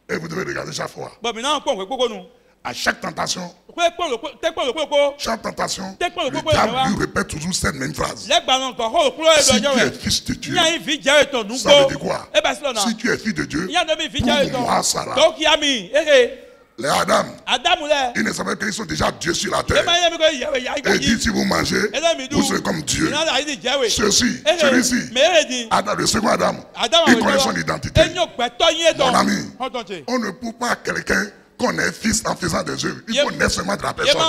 Et vous devez regarder chaque fois. Bon, maintenant, on peut nous. À chaque tentation, chaque tentation, le diable lui répète toujours cette même phrase. Si tu es fils de Dieu, ça veut dire quoi? Si tu es fils de Dieu, pour moi, Sarah. Les Adam, ils ne savaient qu'ils sont déjà Dieu sur la terre. Et il dit, si vous mangez, vous serez comme Dieu. Celui-ci, Adam, le second Adam, il connaît son identité. Mon ami, on ne peut pas quelqu'un qu'on est fils en faisant des œuvres. Il faut naître seulement de la personne.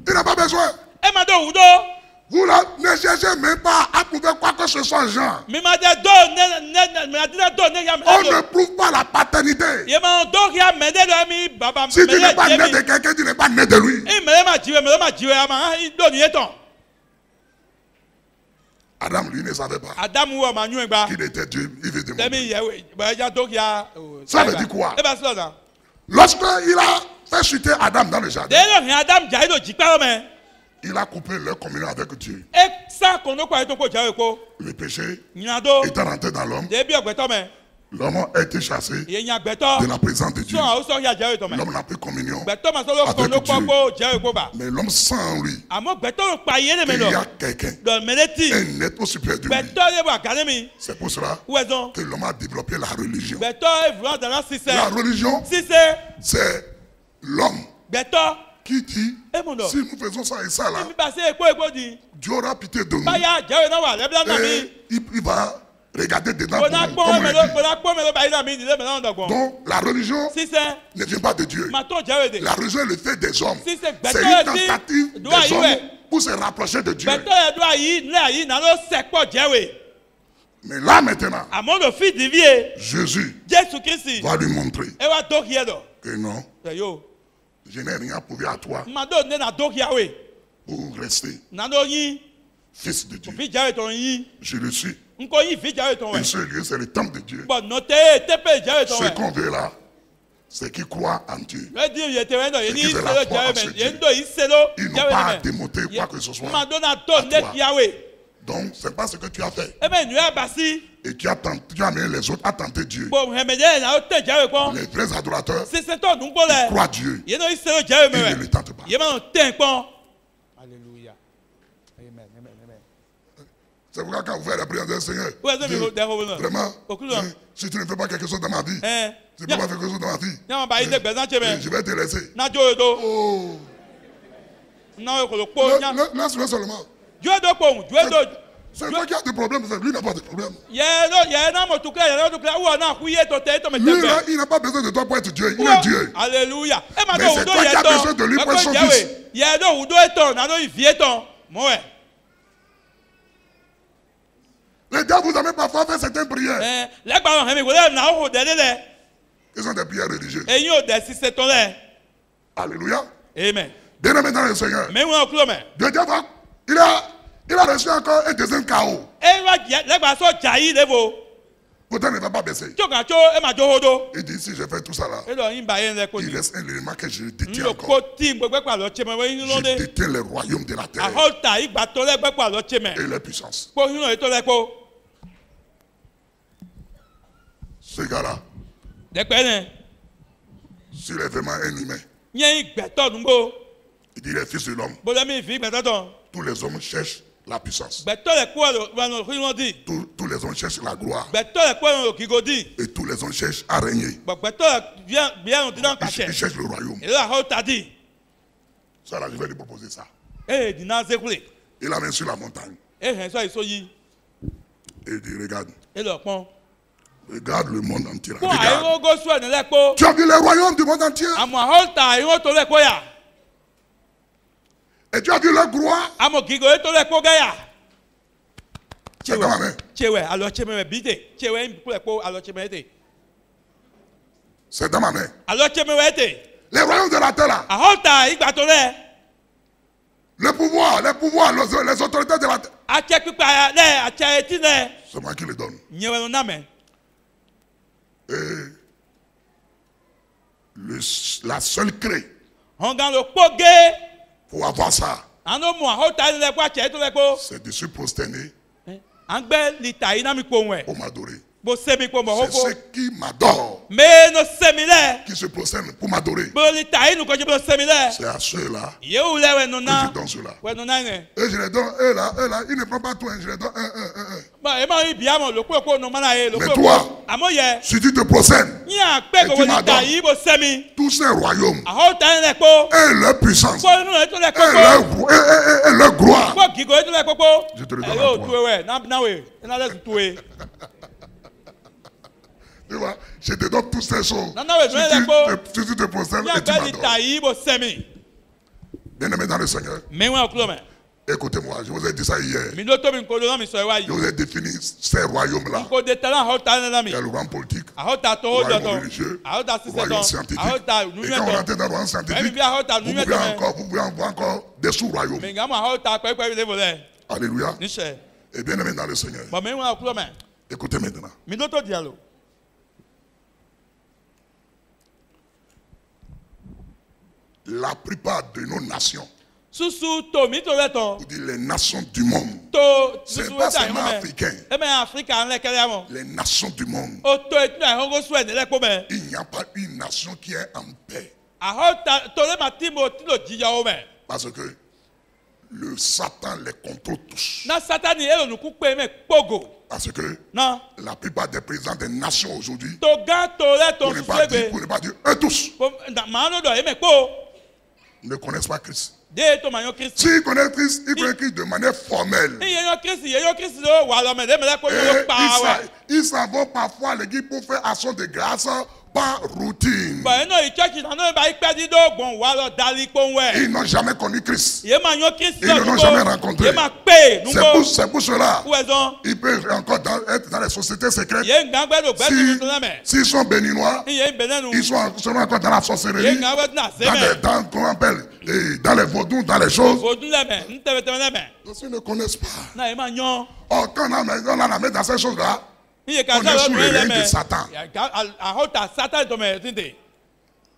Il n'a pas besoin. Vous ne cherchez même pas à prouver quoi que ce soit, Jean. On ne prouve pas la paternité. Si tu n'es pas né de quelqu'un, tu n'es pas né de lui. Adam, lui, ne savait pas qu'il était Dieu. Il veut demander. Ça veut dire quoi? Lorsqu'il a fait chuter Adam dans le jardin, il a coupé leur communion avec Dieu. Le péché étant rentré dans l'homme, l'homme a été chassé de la présence de Dieu. L'homme n'a plus communion avec Dieu. Mais l'homme sans lui, il y a quelqu'un, un être supérieur de lui. C'est pour cela que l'homme a développé la religion. La religion, c'est l'homme qui dit, si nous faisons ça et ça là, Dieu aura pitié de nous. Et il va regarder dedans pour nous, comme on dit. Donc la religion ne vient pas de Dieu. La religion est le fait des hommes. C'est une tentative des hommes pour se rapprocher de Dieu. Mais là maintenant, Jésus va lui montrer que non, je n'ai rien prouvé à toi pour rester fils de Dieu. Je le suis. Et ce lieu, c'est le temple de Dieu. Ce qu'on veut là, c'est qu'ils croient en Dieu. C'est qu'ils aient la foi en ce Dieu. Ils n'ont pas à démonter quoi que ce soit à toi. Donc, c'est pas ce que tu as fait. Et tu as amené les autres à tenter Dieu. Les vrais adorateurs, ils croient Dieu. Ils ne le tentent pas. Alléluia. Amen. C'est pourquoi quand vous faites la prière du Seigneur, vraiment, si tu ne fais pas quelque chose dans ma vie, tu ne peux pas faire quelque chose dans ma vie, je vais te laisser. Oh. Laisse-le seulement. C'est toi qui as des problèmes, lui n'a pas de problème. Lui là, il n'a pas besoin de toi pour être Dieu, il est Dieu. Alléluia. Mais c'est toi qui as besoin de lui pour être son fils. Les gars, vous avez parfois fait certaines prières. Ils sont des prières religieuses. Alléluia. Amen. Bien aimé dans le Seigneur. Il a reçu encore un deuxième chaos. Pourtant, il ne va pas baisser. Il dit, si je fais tout ça là, il laisse un élément que je détiens encore. Je détiens les royaumes de la terre et les puissances. Ce gars-là, s'il est vraiment un humain, il dit, les fils de l'homme, tous les hommes cherchent la puissance. Tous les hommes cherchent la gloire. Et tous les hommes cherchent à régner. Ils cherchent le royaume. Ça là, je vais lui proposer ça. Il amène sur la montagne. Et il dit, regarde. Regarde le monde entier. Regarde. Tu as vu le royaume du monde entier. Et tu as vu leur gloire. C'est dans ma main. C'est dans ma main. Les royaumes de la terre là. Le pouvoir, les autorités de la terre. C'est moi qui les donne. Et la seule clé pour avoir ça, c'est de se prosterner Angbe lita ina mi kpomwe. Pour m'adorer. Bo semi kpomwe C'est hoko. ceux qui m'adorent. Me no semi le. Qui se prosternent pour m'adorer. Bo lita inu ko je bo semi le. C'est à ceux-là. Ye ou le we no Que na. je donne ceux-là. We no na ne. Et je les donne, eux là, ils ne prennent pas tout, je les donne un. Ba e ma ibi amo lo ko no mana e lo Mais ko. toi, Amo ye. si tu te prosternes, Nya pe go lita yi bo semi. tous ces royaumes A ho ta le po. et leur puissance Ko no le to le et ko. leur gloire. Ko gigo e to le ko. Je te le donne E à yo toi. tuwe we. Na we. Na le tuwe. Tu vois, je te donne toutes ces choses. Non, non, mais Si tu te prosternes et tu Nya m'adores. lita yi bo semi. Bien-aimés dans le Seigneur, Me wa oklo me. écoutez-moi, je vous ai dit ça hier. Mi do to mi ko do na mi so e wa Je yi. vous ai défini ces royaumes-là. Ko de talent ho ta na mi. Il y a le royaume politique, A ho ta to le o royaume jo to. religieux, A ho ta le sise royaume to. scientifique. A ho ta Et nu quand on to. rentre dans le royaume scientifique, Bien a ho ta nu vous pouvez avoir encore des sous-royaumes. Me nga mo a ho ta pe pe le vole. Alléluia. Ni she. Et bien aimé dans le Seigneur, Ba me wa oklo me. écoutez maintenant. Mi do to dialo. La plupart de nos nations, Susu to mi to le ton. on dit les nations du monde, To c'est susu pas ta seulement mo me. africain, E me Africa an le kele amo. les nations du monde. O to etu na hongo so e le po me. Il n'y a pas une nation qui est en paix. A ho ta to le ma ti mo ti lo jiya o me. Parce que le Satan les contrôle tous. Na Satani e lo nu ku pe me pogo. Parce que Na la plupart des présidents des nations aujourd'hui, to gan to le to pour ne susu pas dire eux tous, Ma no do e me po. ne connaissent pas Christ. De to ma yo Christ. S'ils connaissent Christ, ils connaissent Christ de manière formelle. Ye yo Christ lo wa lo me de me le ko yo Et pa wa. ils s'en vont parfois à l'église pour faire action de grâce par routine. Ba eno i church na no ba ipe di do gbon wa lo dali po we. Ils n'ont jamais connu Christ. Ye ma yo Christ Ils ne l'ont jamais rencontré. Ye ma pe nu ko. C'est pour cela. Ou ezon. Ils peuvent encore être dans les sociétés secrètes. Ye ngangbe do gbe tu to na me. S'ils sont béninois, Ye benenu. ils sont encore dans la Ye sorcellerie, ngangbe na se me. comment on appelle, dans les vaudous, dans les choses. Vodun le me. Ntebe te me me. Parce qu'ils ne connaissent pas. Na ye ma nyon. Or, quand on la met dans ces choses-là, Ye ka on sa est sous lo le me le règne de me. Satan. A ho ta Satan to me tinde. Et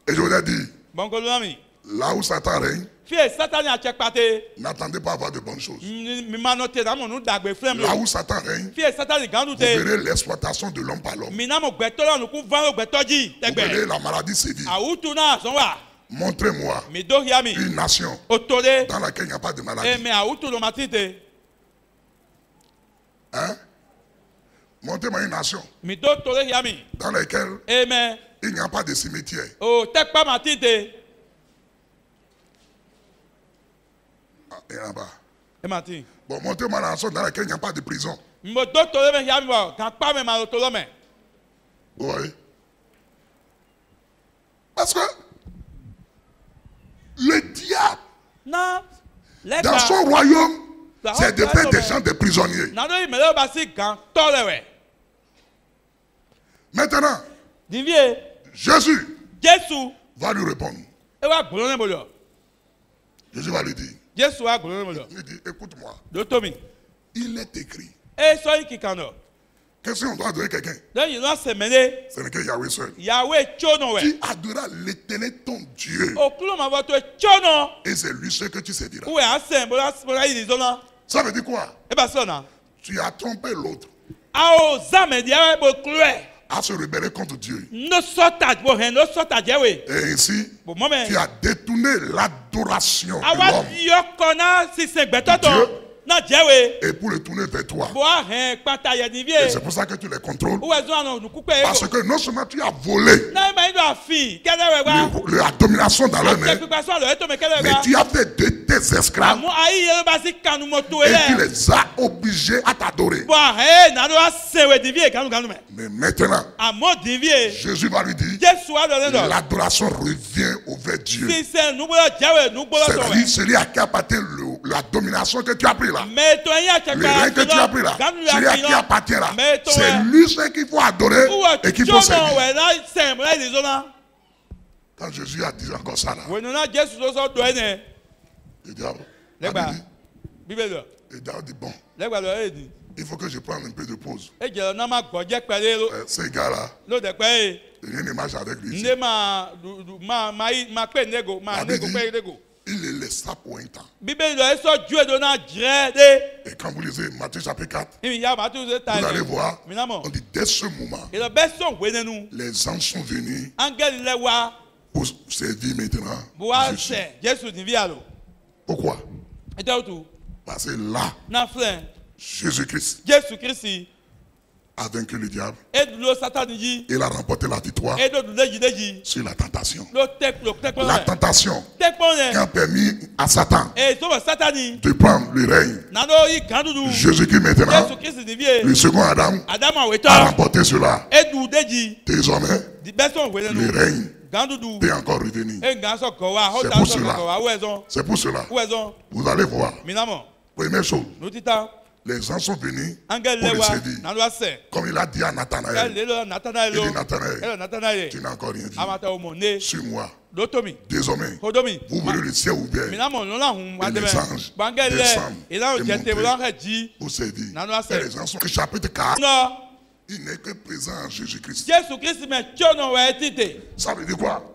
je vous ai dit, Bon ko lo mi. là où Satan règne, Fie Satan a check pate. n'attendez pas à avoir de bonnes choses. Mi ma no te na mo nu dagbe frem Là lo. où Satan règne, Fie Satan gandu vous te. verrez l'exploitation de l'homme par l'homme. Mi na mo gbe to lo nu ku van lo gbe to ji Vous verrez tegbe. la maladie sévir. A utu na so wa. Montrez-moi Mi do hia mi. une nation Otole. dans laquelle il n'y a pas de E maladie. me a utu lo matite. Hein? Montrez-moi une nation Mi do tole hia mi. dans laquelle E me il n'y a pas de cimetière. o tekpa matite. Ah, il n'y en a pas. E mati. Bon, montrez-moi la nation dans laquelle il n'y a pas de prison. Mo do tole me hia mi wa. Kan pa me ma lo tole me. Vous voyez? Parce que le diable, Na le dans son royaume, Dans c'est de son faire des royaume. gens des prisonniers. Na do i me lo ba si gan tole we. Maintenant, Divie. Jésus Jesu. va lui répondre. E wa gbolo ne mo lo. Jésus va lui dire, Jesu wa gbolo ne mo lo. il dit, écoute-moi, Do to mi. il est écrit. E so yi kikano. Qu'est-ce qu'on doit adorer quelqu'un? Dan yi no se mele. Ce n'est que Yahweh seul. Yahweh chono we. Tu adoreras l'éternel ton Dieu. Okulo ma bo to chono. Et c'est lui seul que tu serviras. Uwe asen bo la yi zona. Ça veut dire quoi? E ba so na. Tu as trompé l'autre A o zame dia we bo klue. à se rebeller contre Dieu. No sota bo hen no sota je we. Et ainsi, Bo mo me. tu as détourné l'adoration de Awa l'homme. yo kona si se gbeto Dieu. to. Na je we. Et pour le tourner vers toi. Bo a hen pata ye Et divie. c'est pour ça que tu les contrôles. Uwe zo na nu ku pe Parce ego. que non seulement tu as volé Na ma ndo afi. Kede we wa. la domination dans leur Ke main, pipa so lo eto me kede mais wa. tu as fait de tes esclaves Amo ayi ye ba si kanu mo to et tu ele. les as obligés à t'adorer. Bo a he na do asen we divie kanu me. Mais maintenant, Amo divie. Jésus va lui dire, Jesu wa lo le do. l'adoration revient au vrai Dieu. Si se nu bolo jewe nu bolo C'est to lui, we. celui à qui appartient la domination que tu as pris là. Me to yin a Le règne que tu as pris là, celui à qui appartient là, c'est lui seul qu'il faut adorer et qu'il faut servir. Quand Jésus a dit encore ça là, le diable a dit bon, il faut que je prenne un peu de pause. Ce gars-là, rien ne marche avec lui. Il les les sapes ont un temps. Et quand vous lisez Matthieu chapitre 4, vous allez voir, on dit dès ce moment, les anges sont venus pour servir maintenant Jésus. Pourquoi? Parce que là, Jésus-Christ a vaincu le diable. Il a remporté la victoire sur la tentation. La tentation qui a permis à Satan de prendre le règne. Jésus-Christ maintenant, le second Adam, a remporté cela. Désormais, le règne peut encore revenir. C'est pour cela. Vous allez voir. Première chose. Les gens sont venus pour le servir. Comme il a dit à Nathanaël. Il dit Nathanaël, tu n'as encore rien dit. Suis-moi. Désormais, vous verrez le ciel ouvert. Et les anges descendent et monter pour servir. Et les gens sont au chapitre 4. Il n'est que présent en Jésus-Christ. Ça veut dire quoi?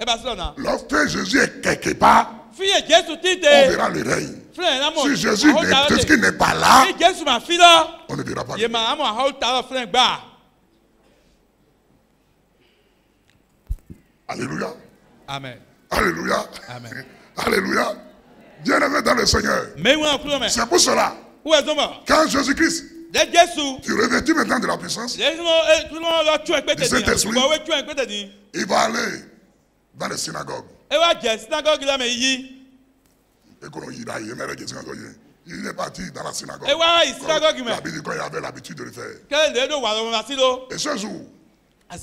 Lorsque Jésus est quelque part, on verra le règne. Si Jésus n'est pas là, on ne verra pas le règne. Alléluia. Amen. Alléluia. Amen. Alléluia. Bien-aimé dans le Seigneur. C'est pour cela. Quand Jésus-Christ, tu revêtis maintenant de la puissance, du Saint-Esprit, il va aller dans les synagogues. Il est parti dans la synagogue. Quand il avait l'habitude de le faire. Et ce jour, il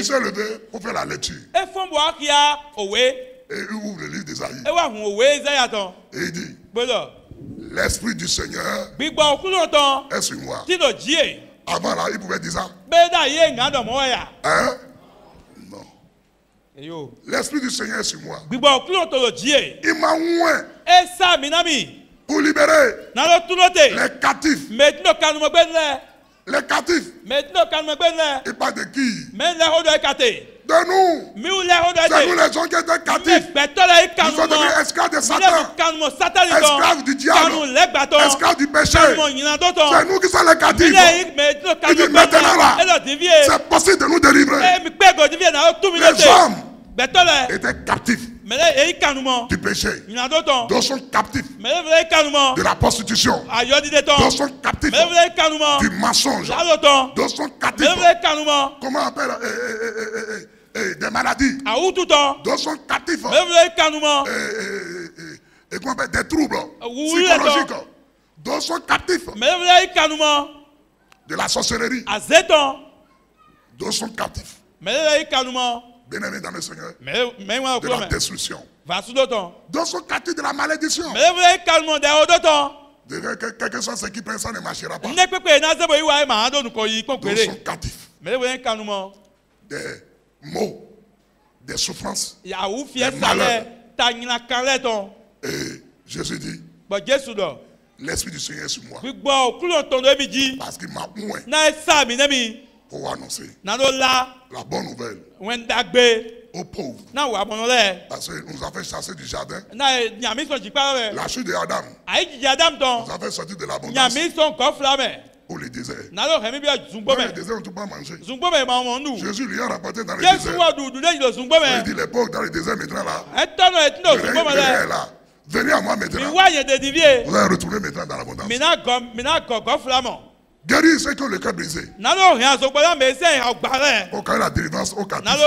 s'est levé pour faire la lecture. Et il ouvre le livre d'Ésaïe. Et il dit, l'Esprit du Seigneur est sur moi. Avant là, il pouvait dire ça. Hein? Non. L'Esprit du Seigneur est sur moi. Il m'a oint pour libérer les captifs. Les captifs. Et pas de qui? De nous. C'est nous les gens qui étaient captifs. Nous sommes devenus esclaves de Satan. Esclaves du diable. Esclaves du péché. C'est nous qui sommes les captifs. Il dit maintenant là, c'est possible de nous délivrer. Les hommes étaient captifs du péché. D'autres sont captifs de la prostitution. D'autres sont captifs du mensonge. D'autres sont captifs. Comment on appelle des maladies. D'autres sont captifs. Et comment on appelle des troubles psychologiques. D'autres sont captifs de la sorcellerie. D'autres sont captifs. Bien-aimés dans le Seigneur, de la destruction. D'autres sont captifs de la malédiction. Quel que soit ce qui prend, ça ne marchera pas. D'autres sont captifs des maux, des souffrances, des malheurs. Et Jésus dit, l'Esprit du Seigneur est sur moi. Parce qu'il m'a oint pour annoncer la bonne nouvelle aux pauvres. Parce qu'il nous a fait chasser du jardin. La chute de Adam nous a fait sortir de l'abondance pour le désert. Dans le désert, on ne peut pas manger. Jésus lui a rapporté dans le désert. Il dit les pauvres dans le désert maintenant là. Le règne est là. Venez à moi maintenant. Vous allez retourner maintenant dans l'abondance. Guérir ceux qui ont le cœur brisé. Pour qu'il y ait la délivrance au captif. Et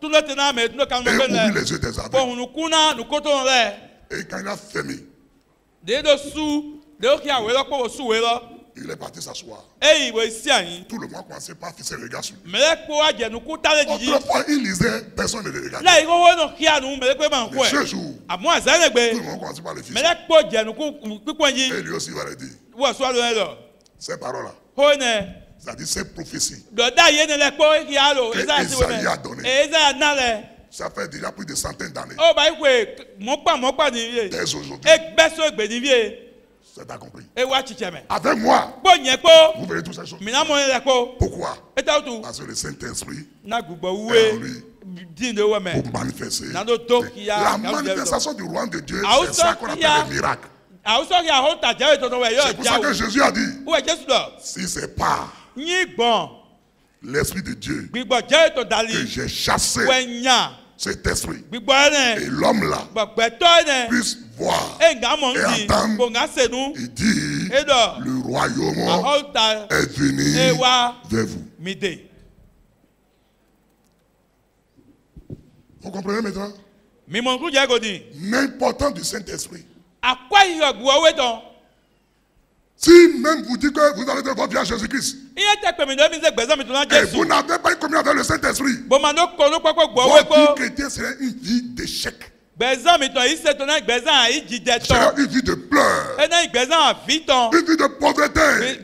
ouvrir les yeux des aveugles. Et quand il a fermé, il est parti s'asseoir. Tout le monde commençait par faire ses regards sur lui. Autrefois, il lisait, personne ne le regardait. Mais ce jour, tout le monde commençait par le fils. Et lui aussi va le dire. Ces paroles-là, c'est-à-dire ces prophéties que Isaïe a données. Ça fait déjà plus de centaines d'années. Dès aujourd'hui. C'est accompli. Avec moi, vous verrez toutes ces choses. Pourquoi? Parce que le Saint-Esprit est en lui. pour manifester. La manifestation du royaume de Dieu, c'est ça qu'on appelle le miracle. C'est pour ça que Jésus a dit, si c'est pas l'Esprit de Dieu que j'ai chassé cet esprit, et l'homme là puisse voir et entendre, il dit, le royaume est venu vers vous. Vous comprenez maintenant? L'importance du Saint-Esprit. Si même vous dites que vous avez de votre vie à Jésus-Christ, et vous n'avez pas une communion avec le Saint-Esprit, votre vie chrétienne serait une vie d'échec. C'est une vie de pleurs, une vie de pauvreté,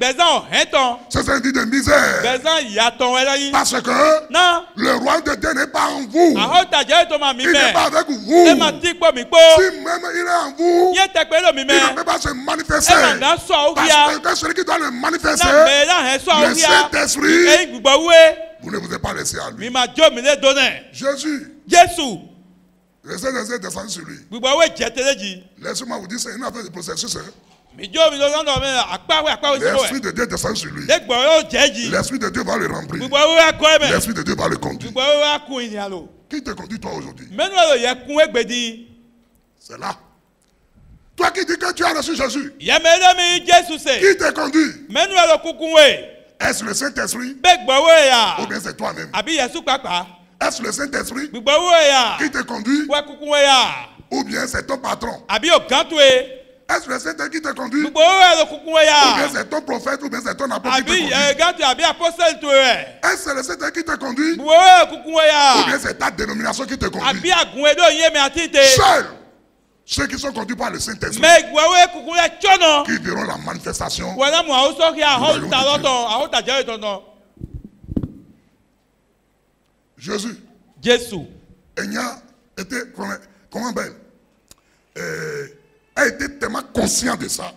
c'est une vie de misère, parce que le roi de Dieu n'est pas en vous, il n'est pas avec vous. Si même il est en vous, il ne peut pas se manifester, parce que celui qui doit le manifester, le Saint-Esprit, vous ne vous êtes pas laissé à lui. Jésus, le Saint-Esprit est descendu sur lui. Laissez-moi vous dire, c'est une affaire de processus. L'Esprit de Dieu descend sur lui. L'Esprit de Dieu va le remplir. L'Esprit de Dieu va le conduire. Qui te conduit toi aujourd'hui? C'est là. Toi qui dis que tu as reçu Jésus, qui te conduit? Est-ce le Saint-Esprit? Ou bien c'est toi-même? Est-ce le Saint-Esprit qui te conduit? Ou bien c'est ton patron? Est-ce le Saint-Esprit qui te conduit? Ou bien c'est ton prophète? Ou bien c'est ton apôtre qui te conduit? Est-ce le Saint-Esprit qui te conduit? Ou bien c'est ta dénomination qui te conduit? Seuls ceux qui sont conduits par le Saint-Esprit qui verront la manifestation du royaume de Dieu. Jésus comment belle a été tellement conscient de ça.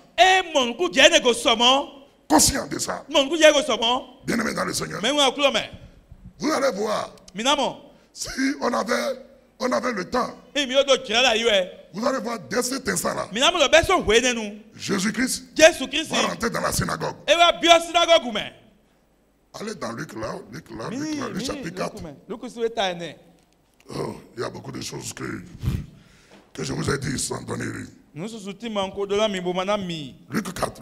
Conscient de ça. Bien aimé dans le Seigneur. Vous allez voir. Si on avait le temps, vous allez voir dès cet instant-là, Jésus-Christ va rentrer dans la synagogue. Allez dans Luc chapitre 4. Oh, il y a beaucoup de choses que je vous ai dit sans donner. Luc 4.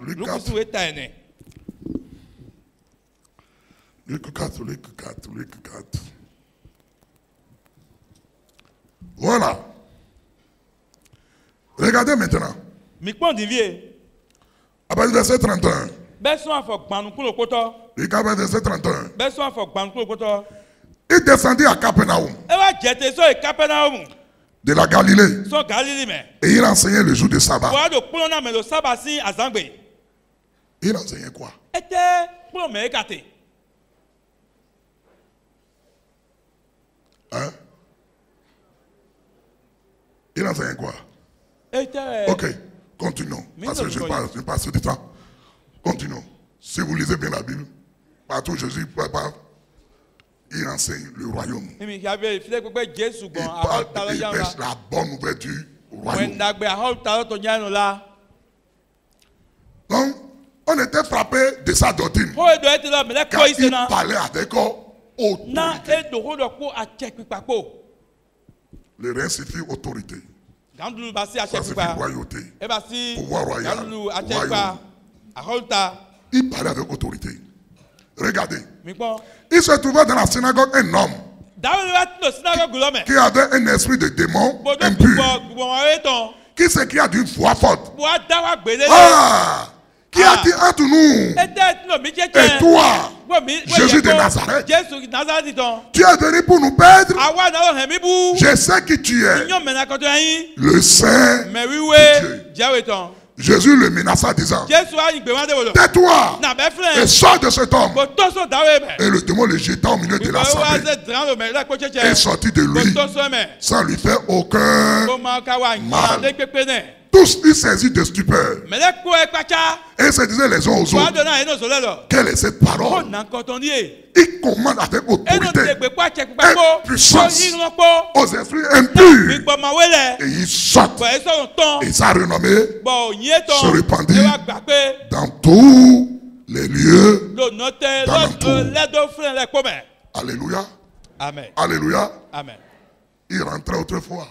Voilà. Regardez maintenant. À partir du verset 31. Regardez verset 31. Il descendit à Capernaum de la Galilée. Et il enseignait le jour de sabbat. Il enseignait quoi? Hein? Il enseignait quoi? Ok, continuons. Parce que je passe du temps. Continuons. Si vous lisez bien la Bible, partout Jésus prépare, il enseigne le royaume. Il prêche la bonne nouvelle du royaume. Donc, on était frappé de sa doctrine. Car il parlait avec autorité. Le rhin signifie autorité. Ça signifie royauté. Pouvoir royal. Il parlait avec autorité. Regardez. Il se trouvait dans la synagogue un homme qui avait un esprit de démon impur, qui s'écria d'une voix forte. Ah! Qui a dit entre nous et toi, Jésus de Nazareth, tu es venu pour nous perdre? Je sais qui tu es, le Saint de Dieu. Jésus le menaça disant, tais-toi et sors de cet homme. Et le démon le jeta au milieu de l'assemblée et sortit de lui sans lui faire aucun mal. Tous ils saisissent de stupeur. Et se disaient les uns aux autres. Quelle est cette parole? Ils commandent avec autorité et puissance aux esprits impurs. Et ils sortent. Et sa renommée se répandit dans tous les lieux d'alentour. Alléluia. Amen. Alléluia. Amen. Il rentrait autrefois.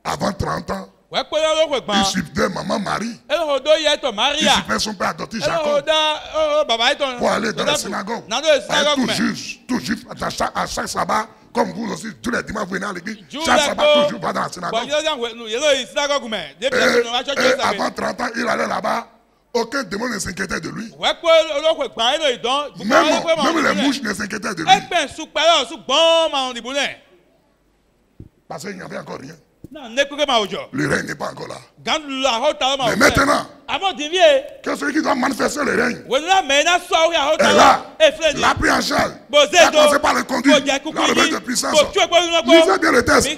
Avant 30 ans. Il suivait maman Marie. Il suivait son père adoptif Jacob. Pour aller dans la synagogue. Tout juif, à chaque sabbat, comme vous aussi, tous les dimanches, vous venez à l'église. Chaque sabbat, toujours va dans la synagogue. Et avant 30 ans, il allait là-bas. Aucun démon ne s'inquiétait de lui. Même les mouches ne s'inquiétaient de lui. Parce qu'il n'y avait encore rien. Le règne n'est pas encore là. Mais maintenant, que celui qui doit manifester le règne est là. Il a pris en charge. Il a commencé par le conduire. La remise de puissance. Lisez bien le texte.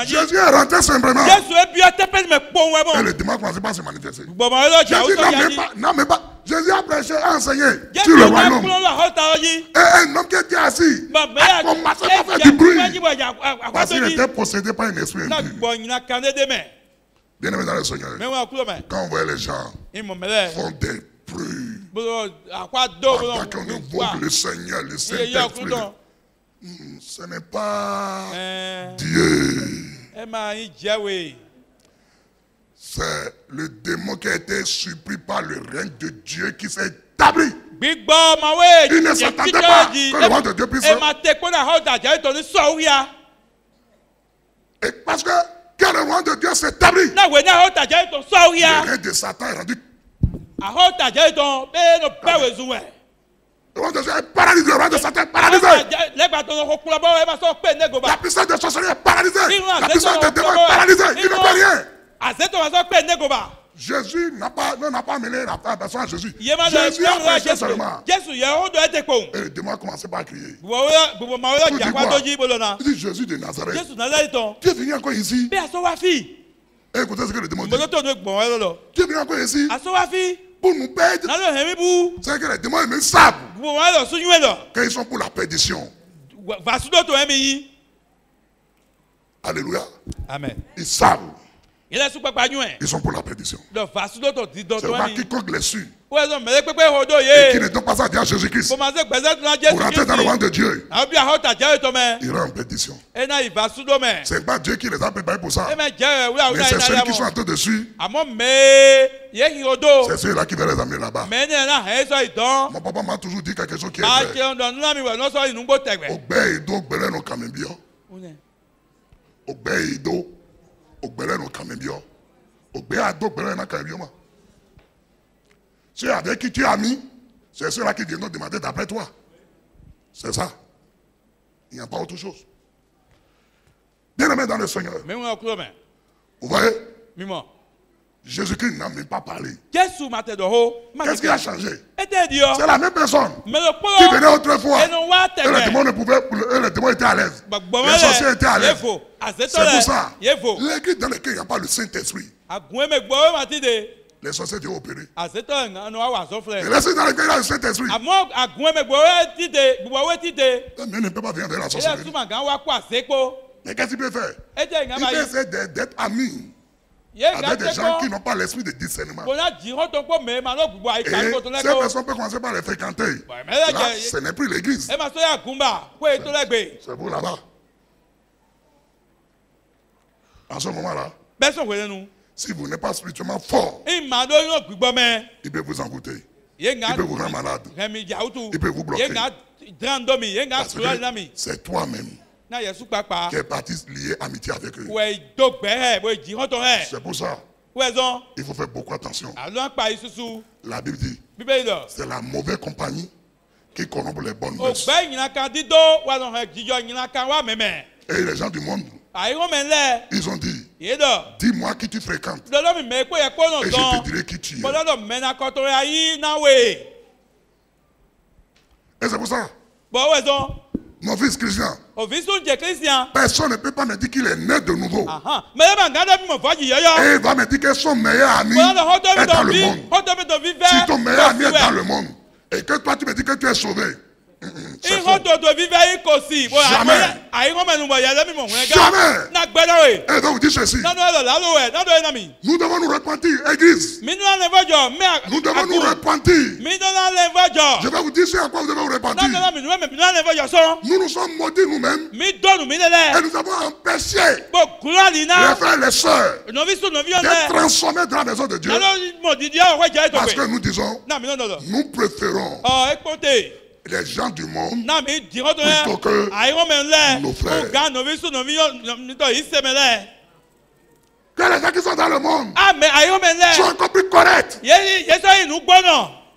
Jésus est rentré simplement. Et le démon commençait par se manifester. Jésus n'a même pas. Jésus a prêché, a enseigné sur le royaume. Et un homme qui était assis a commencé à faire du bruit. Parce qu'il était possédé par un esprit impur. Bien aimé dans le Seigneur, quand on voit les gens font des bruits, pendant qu'on invoque le Seigneur, le Saint-Esprit, ce n'est pas Dieu. C'est le démon qui a été surpris par le règne de Dieu qui s'est établi. Il ne s'attendait pas que le roi de Dieu puisse. Et parce que quand le roi de Dieu s'est établi, le règne de Satan est rendu. Le roi de Dieu est paralysé, le roi de Satan est paralysé. La puissance de sorcellerie est paralysée. La puissance des démons est paralysée. Il ne peut rien. Jésus n'a pas amené la personne à Jésus. Jésus a prêché seulement. Et le démon a commencé par crier. Il dit Jésus de Nazareth. Tu es venu encore ici. Et écoutez ce que le démon dit. Tu es venu encore ici pour nous perdre. C'est que les démons me savent qu'ils sont pour la perdition. Alléluia. Amen. Ils savent. Ils sont pour la perdition. C'est pas quiconque les suit. Et qui ne donne pas ça à Jésus-Christ. Pour rentrer dans le royaume de Dieu. Il rend en perdition. C'est pas Dieu qui les a préparés pour ça. Mais c'est ceux qui sont en train de suivre. C'est ceux-là qui veulent les amener là-bas. Mon papa m'a toujours dit quelque chose qui est vrai. Ogbe-Ido, Gbeleno Kamembio. Ogbe-Ido. C'est avec qui tu es ami, c'est ceux-là qui viennent demander d'après toi. C'est ça. Il n'y a pas autre chose. Bien aimé dans le Seigneur. Vous voyez? Jésus-Christ n'a même pas parlé. Qu'est-ce qui a changé? C'est la même personne qui venait autrefois. Et les démons ne pouvaient, les démons étaient à l'aise. Les sorciers étaient à l'aise. C'est pour ça. L'église dans laquelle il n'y a pas le Saint-Esprit, les sorciers étaient opérés. Et l'église dans laquelle il y a le Saint-Esprit, mais ne peut pas venir vers la sorcellerie. Mais qu'est-ce qu'il peut faire? Il peut essayer d'être ami avec des gens qui n'ont pas l'esprit de discernement. Et ces personnes peuvent commencer par les fréquenter. Là, ce n'est plus l'église. C'est vous là-bas. En ce moment-là, si vous n'êtes pas spirituellement fort, il peut vous envoûter. Il peut vous rendre malade. Il peut vous bloquer. Parce que c'est toi-même qui est parti lier amitié avec eux. C'est pour ça. Il faut faire beaucoup attention. La Bible dit, c'est la mauvaise compagnie qui corrompt les bonnes mœurs. Et les gens du monde, ils ont dit, dis-moi qui tu fréquentes. Et je te dirai qui tu es. Et c'est pour ça. Mon fils Christian. Christian. Personne ne peut pas me dire qu'il est né de nouveau. Et il va me dire que son meilleur ami est dans le monde. Si ton meilleur ami est dans le monde et que toi tu me dis que tu es sauvé. Jamais. Jamais. Et donc vous dites ceci. Nous devons nous repentir, église. Nous devons nous repentir. Je vais vous dire à quoi vous devez vous repentir. Nous nous sommes maudits nous-mêmes. Et nous avons empêché les frères et les sœurs d'être transformés dans la maison de Dieu. Parce que nous disons, nous préférons les gens du monde plutôt que nos frères. Que les gens qui sont dans le monde sont encore plus corrects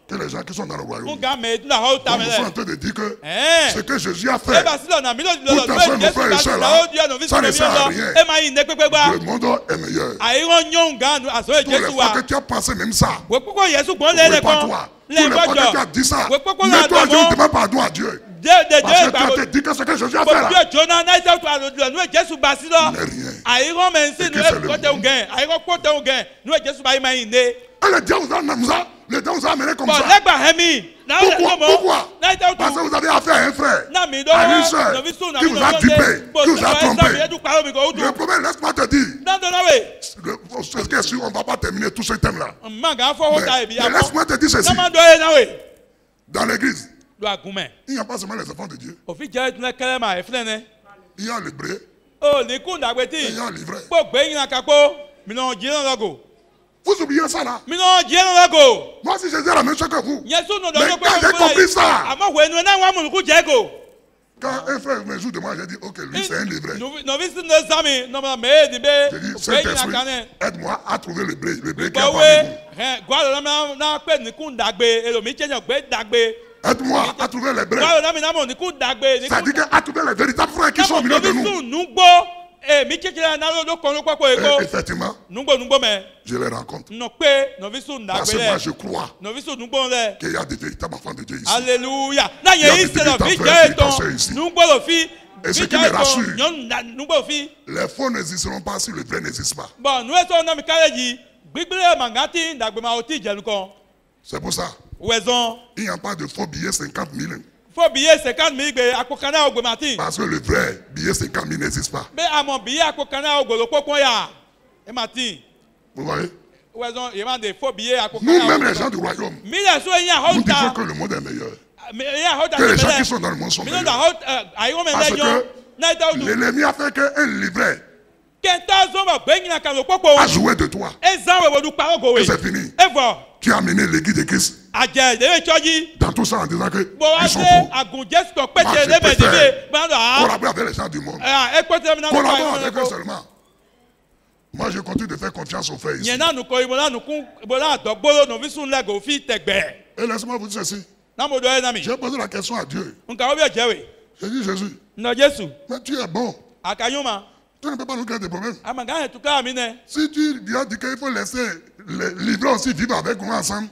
que les gens qui sont dans le royaume. Donc nous sommes en train de dire que ce que Jésus a fait pour transformer nos frères et sœurs là, ça ne sert à rien. Le monde est meilleur. Toutes les fois que tu as pensé même ça, répands-toi. Tous les fois que tu as dit ça, mets-toi à Dieu, demande pardon à Dieu. Parce que tu as dit que ce que Jésus a fait là n'est rien. Et que c'est le monde. Et le diable vous a amené comme ça. Pourquoi? Parce que vous avez affaire à un frère, à une soeur qui vous a dupé, qui vous a trompé. Le problème, laisse-moi te dire, on ne va pas terminer tout ce thème-là. Mais laisse-moi te dire ceci. Dans l'église, il n'y a pas seulement les enfants de Dieu. Il y a l'hébreu. Il y a l'ivraie. Vous oubliez ça là. Moi si je dis la même chose que vous. Mais quand j'ai compris ça. Quand un frère me joue de moi, j'ai dit ok, lui c'est un livret. J'ai dit Saint-Esprit, aide-moi à trouver le blé qui a parmi nous. Aide-moi à trouver les blés. Ça dit qu'à trouver les véritables frères qui sont au milieu de nous. Et effectivement, je les rencontre. Parce que moi je crois qu'il y a des véritables enfants de Dieu ici. Alléluia. Il y a des véritables frères et sœurs ici. Et ce qui me rassure, les faux n'existeront pas si le vrai n'existe pas. C'est pour ça. Il n'y a pas de faux billets 50 000. Faut billet 50 000 parce que le vrai billet 50 000 n'existe pas. Vous voyez? Nous-mêmes les gens du royaume, nous disons que le monde est meilleur. Que les gens qui sont dans le monde sont meilleurs. Parce que l'ennemi a fait qu'un livret a joué de toi. Et c'est fini. Tu as amené l'église de Christ dans tout ça en disant que ils sont faux. Moi je préfère collaborer avec les gens du monde. Collaborer avec eux seulement. Moi je continue de faire confiance aux frères ici. Et laisse-moi vous dire ceci. J'ai posé la question à Dieu. J'ai dit Jésus, mais tu es bon. Tu ne peux pas nous créer des problèmes. Si tu lui as dit qu'il faut laisser les livrets aussi vivre avec nous ensemble.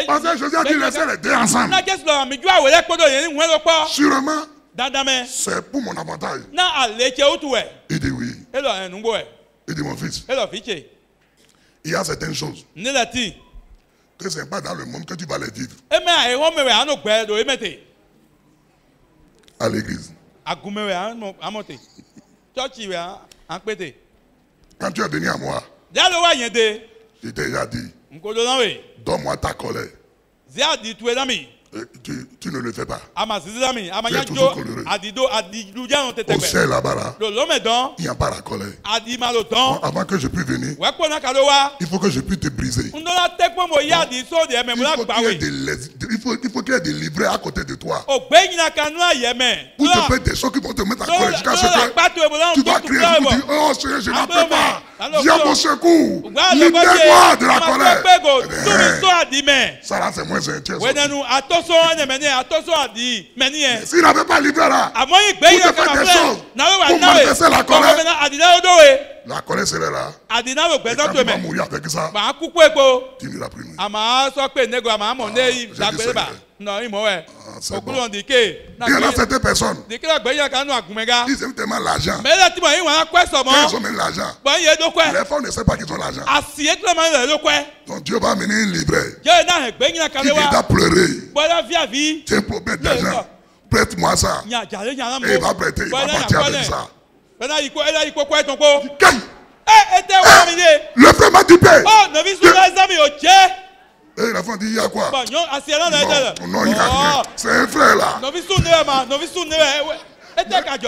Parce que Jésus a dit laisser les deux ensemble. Sûrement, c'est pour mon avantage. Il dit oui. Il dit mon fils, il y a certaines choses que ce n'est pas dans le monde que tu vas les vivre. À l'église. Quand tu es venu à moi, je t'ai déjà dit, donne-moi ta colère. Tu ne le fais pas. Tu es toujours coléreux. Au ciel là-bas, là, il n'y a pas la colère. Avant que je puisse venir, il faut que je puisse te briser. Il faut qu'il y ait des livrets à côté de toi. Pour te faire des choses qui vont te mettre en colère jusqu'à ce que tu vas crier pour dire, oh Seigneur, je n'en peux pas. Viens mon secours. Libère-moi de la colère. Ça là, c'est moins intéressant. S'il n'avait pas livré là, pour te faire des choses, pour m'encaisser la colère, La colère serait là. Adina le Et quand tu vas mourir avec ça, ma coupe eko. tu n'iras plus. Ama so pe nego ama mo ne dagbeba. Non, il mo we. Okulo ndike. Il y en a certaines personnes. Dike la gbeyan kan nu agunmega. Ils aiment tellement l'argent. Mais là tu mo yin wa question mo. Ils ont même l'argent. Bon ye do kwe. Les femmes ne savent pas qu'ils ont l'argent. Asie que le do kwe. Donc Dieu va amener un livret. Je na gbeyan kan Qui va pleurer. Voilà via vie. Tiens pour mettre d'argent. Prête-moi ça. Nya jale nya Et il va prêter, il va partir avec ça. Elle iko kwa ton ko. Gagne. Était terminé. Le frère m'a dit paix. Oh, ne vis sur les amis au Dieu. Et la femme dit il y a quoi? Bon, non, asiela na non, non, il n'y a rien. C'est un frère là. Ne vis sur ne ma, ne vis sur ne. Était kajo.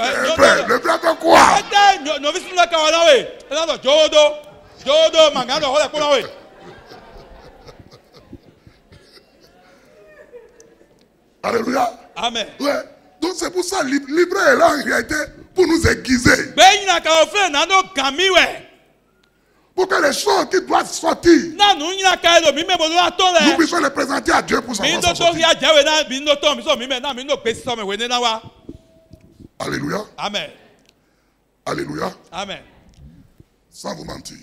Le frère de quoi? Était ne vis sur la kawana we. Là do jodo mangano hola kuna we. Alléluia. Amen. Ouais. Donc c'est pour ça le livret est là en réalité pour nous aiguiser. Beina ka ofre na no gami we. Pour que les choses qui doivent sortir, nous puissions les présenter à Dieu pour savoir sortir. Alléluia. Amen. Alléluia. Amen. Sans vous mentir.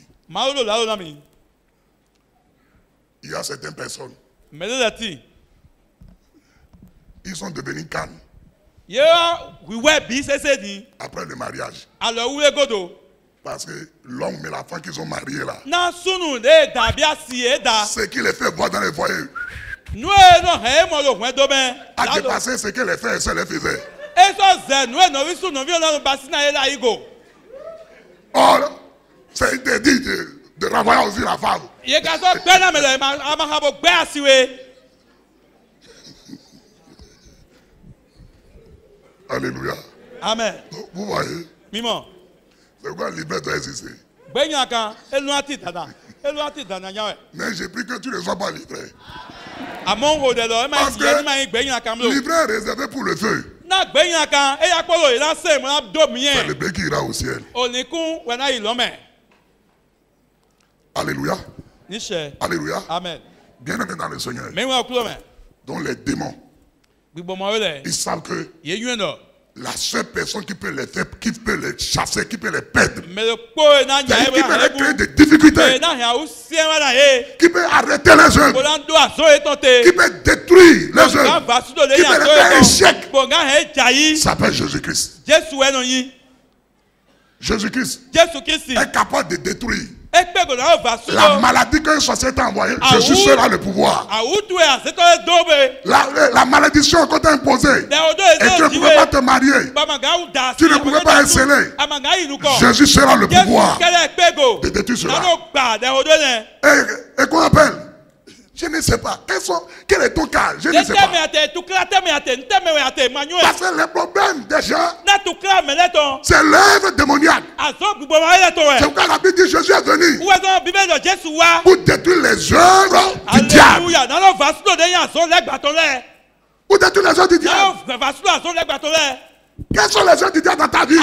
Il y a certaines personnes. Ils sont devenus calmes. Après le mariage. Parce que l'homme et la femme qu'ils ont mariés là, ce qui les fait voir dans les foyers a dépassé ce que les frères et sœurs les faisaient. Or, c'est interdit de renvoyer aussi la femme. Alléluia. Amen. Donc, vous voyez. C'est pourquoi le livret doit exister. Mais j'ai pris que tu ne sois pas livré. Parce que le livret est réservé pour le feu. C'est le blé qui ira au ciel. Alléluia. Alléluia. Amen. Bien aimé dans le Seigneur. Donc les démons, ils savent que la seule personne qui peut les faire, qui peut les chasser, qui peut les perdre, qui peut les créer des difficultés, qui peut arrêter les jeunes, qui peut détruire les jeunes, qui peut les faire échec, s'appelle Jésus-Christ. Jésus-Christ est capable de détruire la maladie qu'un sorcier t'a envoyée. Jésus sera le pouvoir. La malédiction qu'on t'a imposée et tu ne pouvais pas te marier, tu ne pouvais pas exceller, Jésus sera le pouvoir de détruire cela. Et qu'on appelle, je ne sais pas. Quel est ton cas? Je ne sais pas. Parce que le problème déjà, c'est l'œuvre démoniaque. C'est pourquoi la Bible dit Jésus est venu pour détruire les œuvres du diable. Pour détruire les œuvres du diable. Quelles sont les œuvres du diable dans ta vie?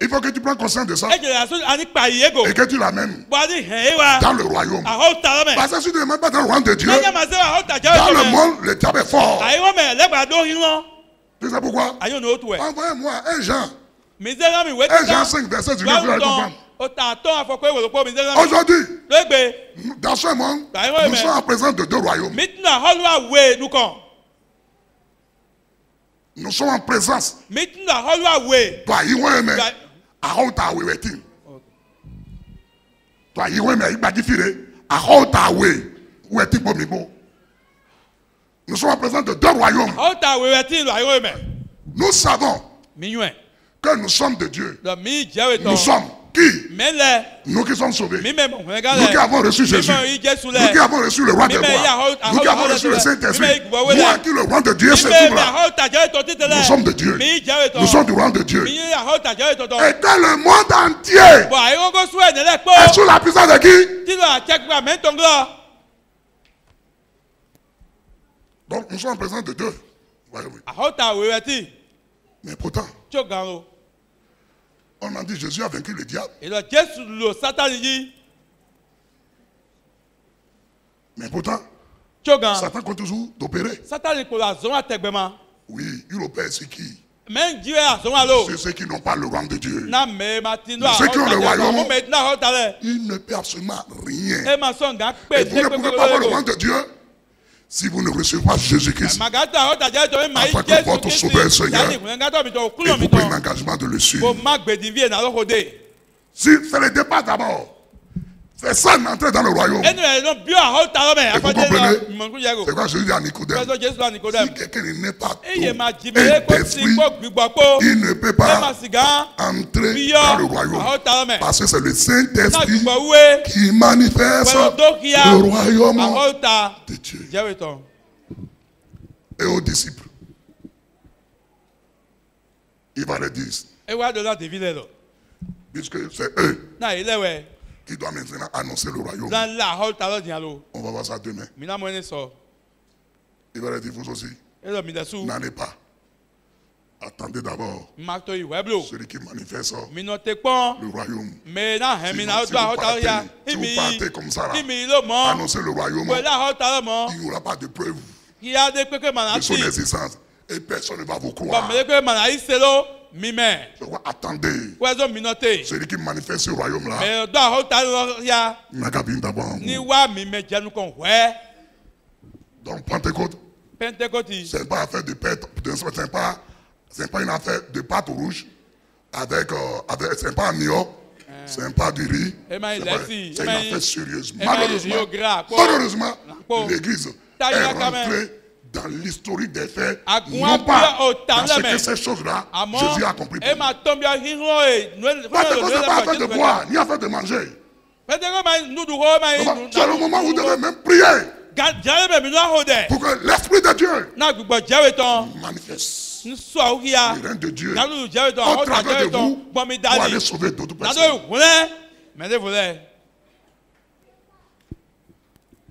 Il faut que tu prennes conscience de ça et que tu l'amènes dans le royaume. Parce que si tu ne mets pas dans le royaume de Dieu, dans le monde, le diable est fort. Tu sais pourquoi? Envoyez-moi un Jean. Un Jean 5, verset 19, vous allez comprendre. Aujourd'hui, dans ce monde, nous sommes en présence de deux royaumes. Nous sommes en présence. Toi, nous sommes en présence de deux royaumes. Nous savons que nous sommes de Dieu. Nous sommes qui? Nous qui sommes sauvés. Nous qui avons reçu Jésus. Nous qui avons reçu le roi des rois. Nous qui avons reçu le Saint-Esprit. Moi qui le roi de Dieu, c'est tout là. Nous sommes de Dieu. Nous sommes du roi de Dieu. Et dans le monde entier est sous la puissance de qui? Donc nous sommes en présence de Dieu. Mais pourtant, on m'a dit Jésus a vaincu le diable. Mais pourtant, Satan continue toujours d'opérer. Oui, il opère sur qui? C'est ceux qui n'ont pas le royaume de Dieu. Ceux qui ont le royaume, ils ne peuvent absolument rien. Et vous ne pouvez pas avoir le royaume de Dieu si vous ne recevez pas Jésus-Christ. Afin que votre sauveur Seigneur, et vous prenez l'engagement de le suivre. Si c'est le départ d'abord. C'est ça d'entrer dans le royaume. Et vous comprenez? C'est quoi Jésus dit à Nicodème? Si quelqu'un n'est pas tout et d'esprit, il ne peut pas entrer dans le royaume. Parce que c'est le Saint-Esprit qui manifeste le royaume de Dieu. Et aux disciples, il va leur dire, puisque c'est eux qui doit maintenant annoncer le royaume. On va voir ça demain. Il va leur dire, vous aussi, n'allez pas. Attendez d'abord celui qui manifeste le royaume. Si vous partez comme ça, là, annoncer le royaume, il n'y aura pas de preuve de son existence. Et personne ne va vous croire. Attendez. Celui qui manifeste ce royaume-là. Donc Pentecôte, c'est pas affaire de pète, c'est pas une affaire de pâte rouge avec c'est pas un mio, c'est pas du riz, c'est une affaire sérieuse. Malheureusement, l'Église est rentrée dans l'historique des faits, non pas dans ce que ces choses-là, Jésus a accompli pour nous. Pentecôte, c'est pas affaire de boire, ni affaire de manger. C'est le moment où vous devez même prier pour que l'Esprit de Dieu manifeste le règne de Dieu au travers de vous pour aller sauver d'autres personnes.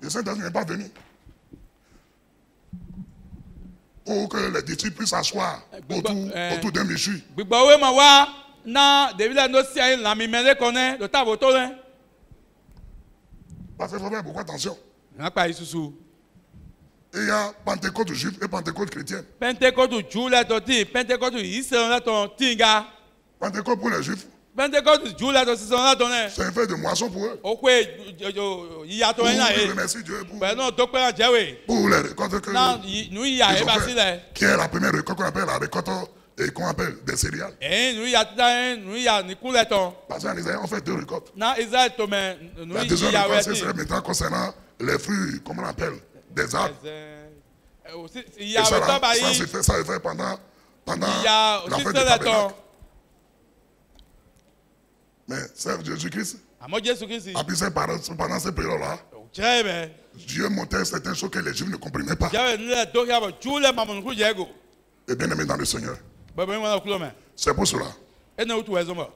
Le Saint-Esprit n'est pas venu pour que les disciples puissent s'asseoir autour d'un michu. Parce qu'il faut faire beaucoup attention. Il y a Pentecôte juif et Pentecôte chrétienne. Pentecôte pour les juifs, c'est un fait de moisson pour eux. Pour remercier Dieu pour les récoltes qui est la première récolte qu'on appelle la récolte et qu'on appelle des céréales. Parce qu'en Israël, on fait deux récoltes. La deuxième récolte, c'est maintenant concernant les fruits, comment on appelle, des arbres. Et ça se fait pendant la fête du tabernacle. Mais c'est Jésus-Christ. Pendant cette période-là, Dieu montrait certaines choses que les Juifs ne comprenaient pas. Et bien aimé dans le Seigneur. C'est pour cela.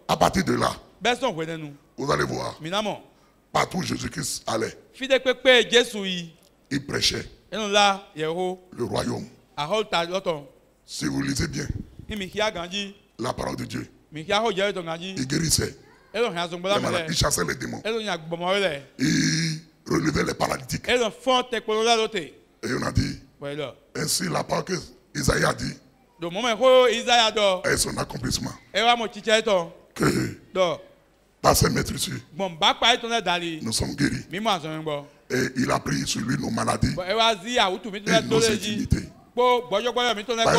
À partir de là, vous allez voir. Partout où Jésus-Christ allait, il prêchait le royaume. Si vous lisez bien la parole de Dieu, il guérissait les malades, il chassait les démons, il relevait les paralytiques. Et on a dit, ainsi la parole que Isaïe a dit est son accomplissement. Que par ses maîtrises, nous sommes guéris. Et il a pris sur lui nos maladies et nos infirmités. Parce que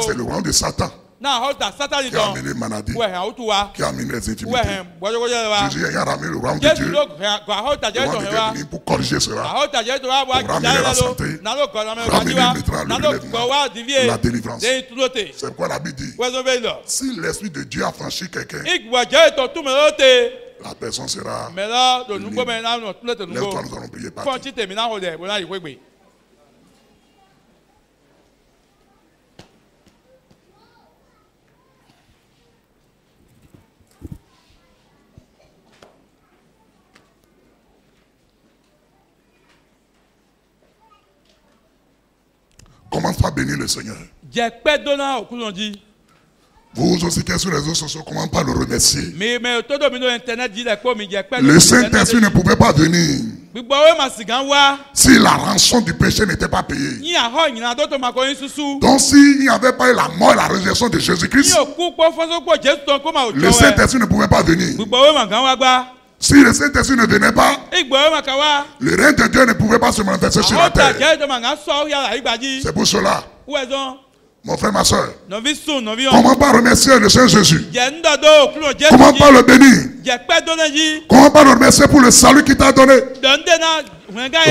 c'est le royaume de Satan qui a amené les maladies, qui a amené les infirmités. Jésus a ramené le royaume de Dieu. Le royaume de Dieu est venu pour corriger cela, pour ramener la santé, ramener maintenant le relèvement, la délivrance. C'est pourquoi la Bible dit, si l'Esprit de Dieu a franchi quelqu'un, la personne sera libre. Lève-toi, nous allons prier par toi. Commence par bénir le Seigneur. Vous aussi qui êtes sur les réseaux sociaux, comment pas le remercier? Le Saint-Esprit ne pouvait pas venir Si la rançon du péché n'était pas payée. Donc s'il n'y avait pas eu la mort et la résurrection de Jésus-Christ, le Saint-Esprit ne pouvait pas venir. Si le Saint-Esprit ne venait pas, le règne de Dieu ne pouvait pas se manifester sur la terre. C'est pour cela, mon frère, ma soeur, comment pas remercier le Saint Jésus? Comment pas le bénir? Comment pas le remercier pour le salut qu'il t'a donné?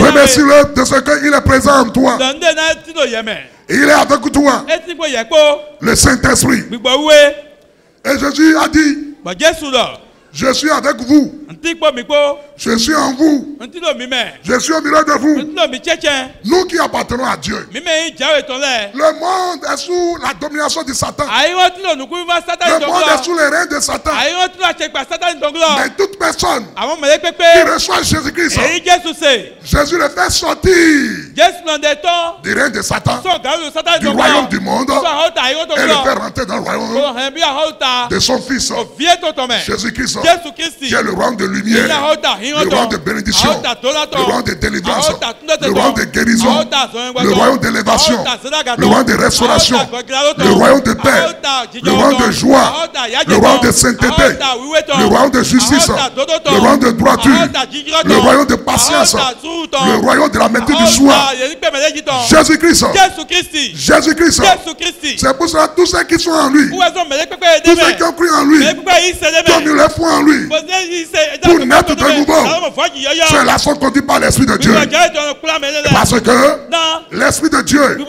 Remercie-le de ce qu'il est présent en toi. Il est avec toi, le Saint-Esprit. Et Jésus a dit, je suis avec vous. Je suis en vous. Je suis au milieu de vous. Nous qui appartenons à Dieu. Le monde est sous la domination de Satan. Le monde est sous les règnes de Satan. Mais toute personne qui reçoit Jésus-Christ, Jésus le fait sortir du règne de Satan, du royaume du monde, et le fait rentrer dans le royaume de son Fils. Jésus-Christ, qui est le royaume de lumière, le royaume de bénédiction, le royaume de délivrance, le royaume de guérison, le royaume d'élévation, le royaume de restauration, le royaume de paix, le royaume de joie, le royaume de sainteté, le royaume de justice, le royaume de droiture, le royaume de patience, le royaume de la maîtrise du choix. Jésus-Christ. Jésus-Christ. C'est pour cela tous ceux qui sont en lui, tous ceux qui ont cru en lui, qui ont mis leur foi en lui, pour naître de nouveau, ceux-là sont conduits par l'Esprit de Dieu. Parce que l'Esprit de Dieu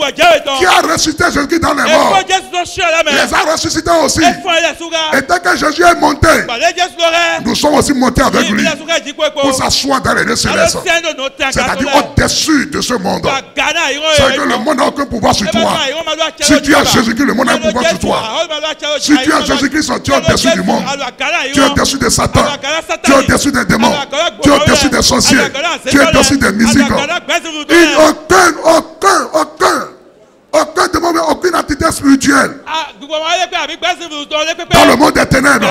qui a ressuscité Jésus dans les morts les a ressuscités aussi. Et dès que Jésus est monté, nous sommes aussi montés avec lui pour s'asseoir dans les lieux célestes, c'est-à-dire au-dessus de ce monde. C'est que le monde n'a aucun pouvoir sur toi. Si tu as Jésus-Christ, le monde a un pouvoir sur toi. Si tu as Jésus-Christ, tu es au-dessus du monde. Tu es au-dessus de Satan. Tu es au-dessus des démons. Tu es au-dessus des sorciers. Tu es au-dessus des mystiques. Aucun démon, aucune entité spirituelle dans le monde des ténèbres